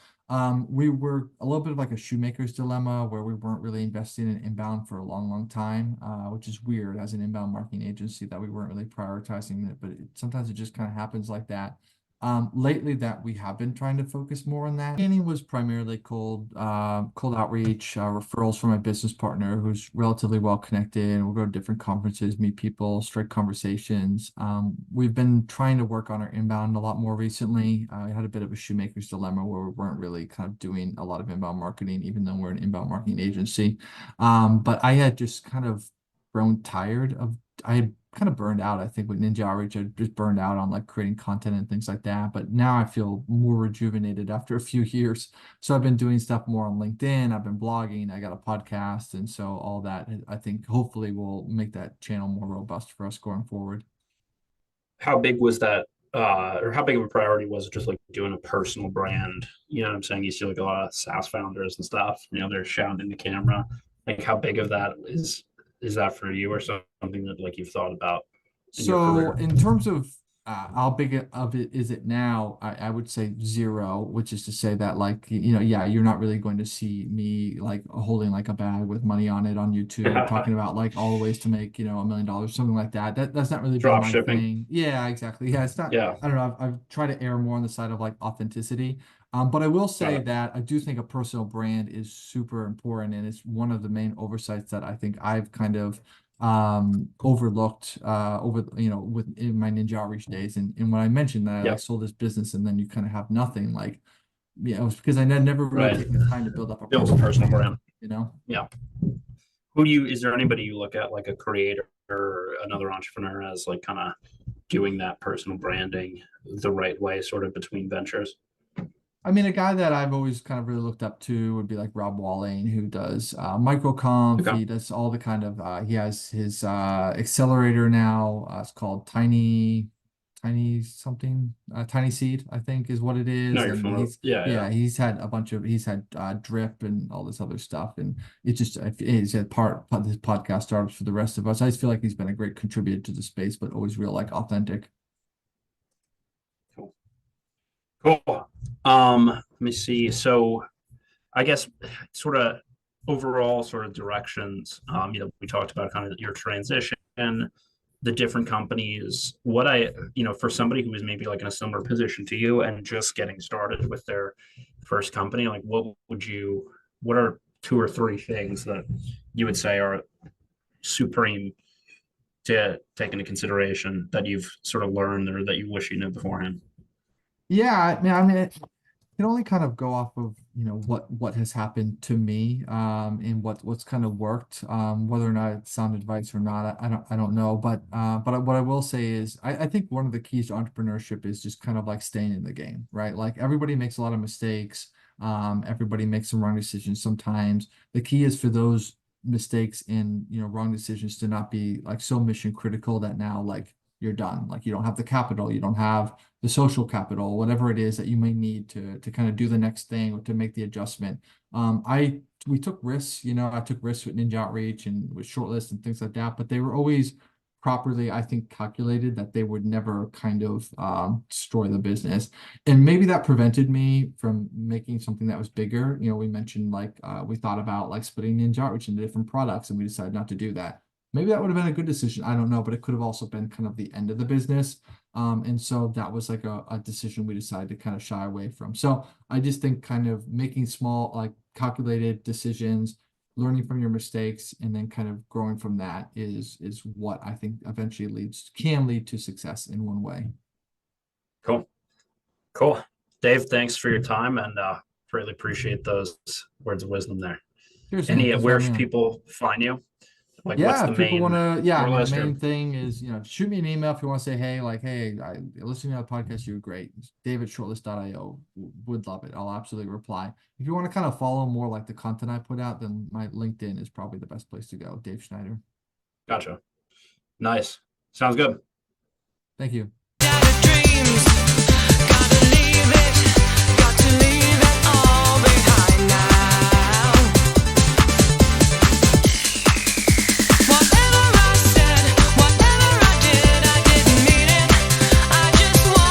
We were a little bit of like a shoemaker's dilemma where we weren't really investing in inbound for a long, long time, which is weird as an inbound marketing agency that we weren't really prioritizing it, but sometimes it just kind of happens like that. Lately that we have been trying to focus more on that. Beginning was primarily cold outreach, referrals from my business partner who's relatively well connected. We'll go to different conferences, meet people, strike conversations. We've been trying to work on our inbound a lot more recently. I had a bit of a shoemaker's dilemma where we weren't really kind of doing a lot of inbound marketing, even though we're an inbound marketing agency. But I had just kind of grown tired of, I had kind of burned out, I think, with NinjaOutreach. I just burned out on like creating content and things like that. But now I feel more rejuvenated after a few years. So I've been doing stuff more on LinkedIn. I've been blogging. I got a podcast. And so all that, I think, hopefully will make that channel more robust for us going forward. How big was that, or how big of a priority was it just like doing a personal brand? You know what I'm saying? You see like a lot of SaaS founders and stuff, they're shouting in the camera. Like, how big of that is that for you, or something that like you've thought about in your So career? in terms of how big of it is it now, I would say zero, which is to say that like, yeah, you're not really going to see me like holding like a bag with money on it on YouTube, talking about like all the ways to make, $1 million, something like that. That's not really been Drop my shipping. thing. Yeah, exactly. Yeah, it's not, Yeah, I don't know. I've tried to err more on the side of like authenticity. But I will got say it. that I do think a personal brand is super important, and it's one of the main oversights that I think I've kind of overlooked over with in my NinjaOutreach days. And when I mentioned that I like Yep. sold this business and then you kind of have nothing, like it was because I never really Right. taken the time to build up a Build a personal personal brand, brand. you know. Yeah. Is there anybody you look at like a creator or another entrepreneur as like kind of doing that personal branding the right way, sort of between ventures? I mean, a guy that I've always kind of really looked up to would be like Rob Walling, who does microconf. Okay. He does all the kind of he has his accelerator now. It's called Tiny something, Tiny Seed, I think is what it No, is. you're And familiar. Yeah, yeah. yeah, he's had Drip and all this other stuff. And it just is a part of this podcast startups for the rest of us. I just feel like he's been a great contributor to the space, but always real like authentic. Cool. Cool. Let me see. So I guess sort of overall sort of directions. We talked about kind of your transition, the different companies. For somebody who is maybe like in a similar position to you and just getting started with their first company, like what are 2 or 3 things that you would say are supreme to take into consideration that you've sort of learned or that you wish you knew beforehand? Yeah, I mean, can only kind of go off of, what has happened to me, and what's kind of worked, whether or not it's sound advice or not, I don't know. But what I will say is I think one of the keys to entrepreneurship is just kind of like staying in the game, right? Like everybody makes a lot of mistakes. Everybody makes some wrong decisions sometimes. The key is for those mistakes and, wrong decisions to not be like so mission critical that now like you're done. Like you don't have the capital, you don't have the social capital, whatever it is that you may need to kind of do the next thing or to make the adjustment. We took risks, I took risks with Ninja Outreach and with shortlist and things like that, but they were always properly, I think, calculated that they would never kind of destroy the business. And maybe that prevented me from making something that was bigger. We mentioned like we thought about like splitting Ninja Outreach into different products, and we decided not to do that. Maybe that would have been a good decision. I don't know, but it could have also been kind of the end of the business. And so that was like a decision we decided to kind of shy away from. So I just think kind of making small, like calculated decisions, learning from your mistakes, and then kind of growing from that is what I think eventually can lead to success in one way. Cool. Dave, thanks for your time, and really appreciate those words of wisdom there. Cheers, man. Where should people find you? Like, what's Yeah, the if people main want to, yeah, I mean, the list? main thing is, shoot me an email if you want to say, hey, like, hey, I listening to the podcast, you're great. David@shortlist.io. Would love it. I'll absolutely reply. If you want to kind of follow more like the content I put out, then my LinkedIn is probably the best place to go. Dave Schneider. Gotcha. Nice. Sounds good. Thank you.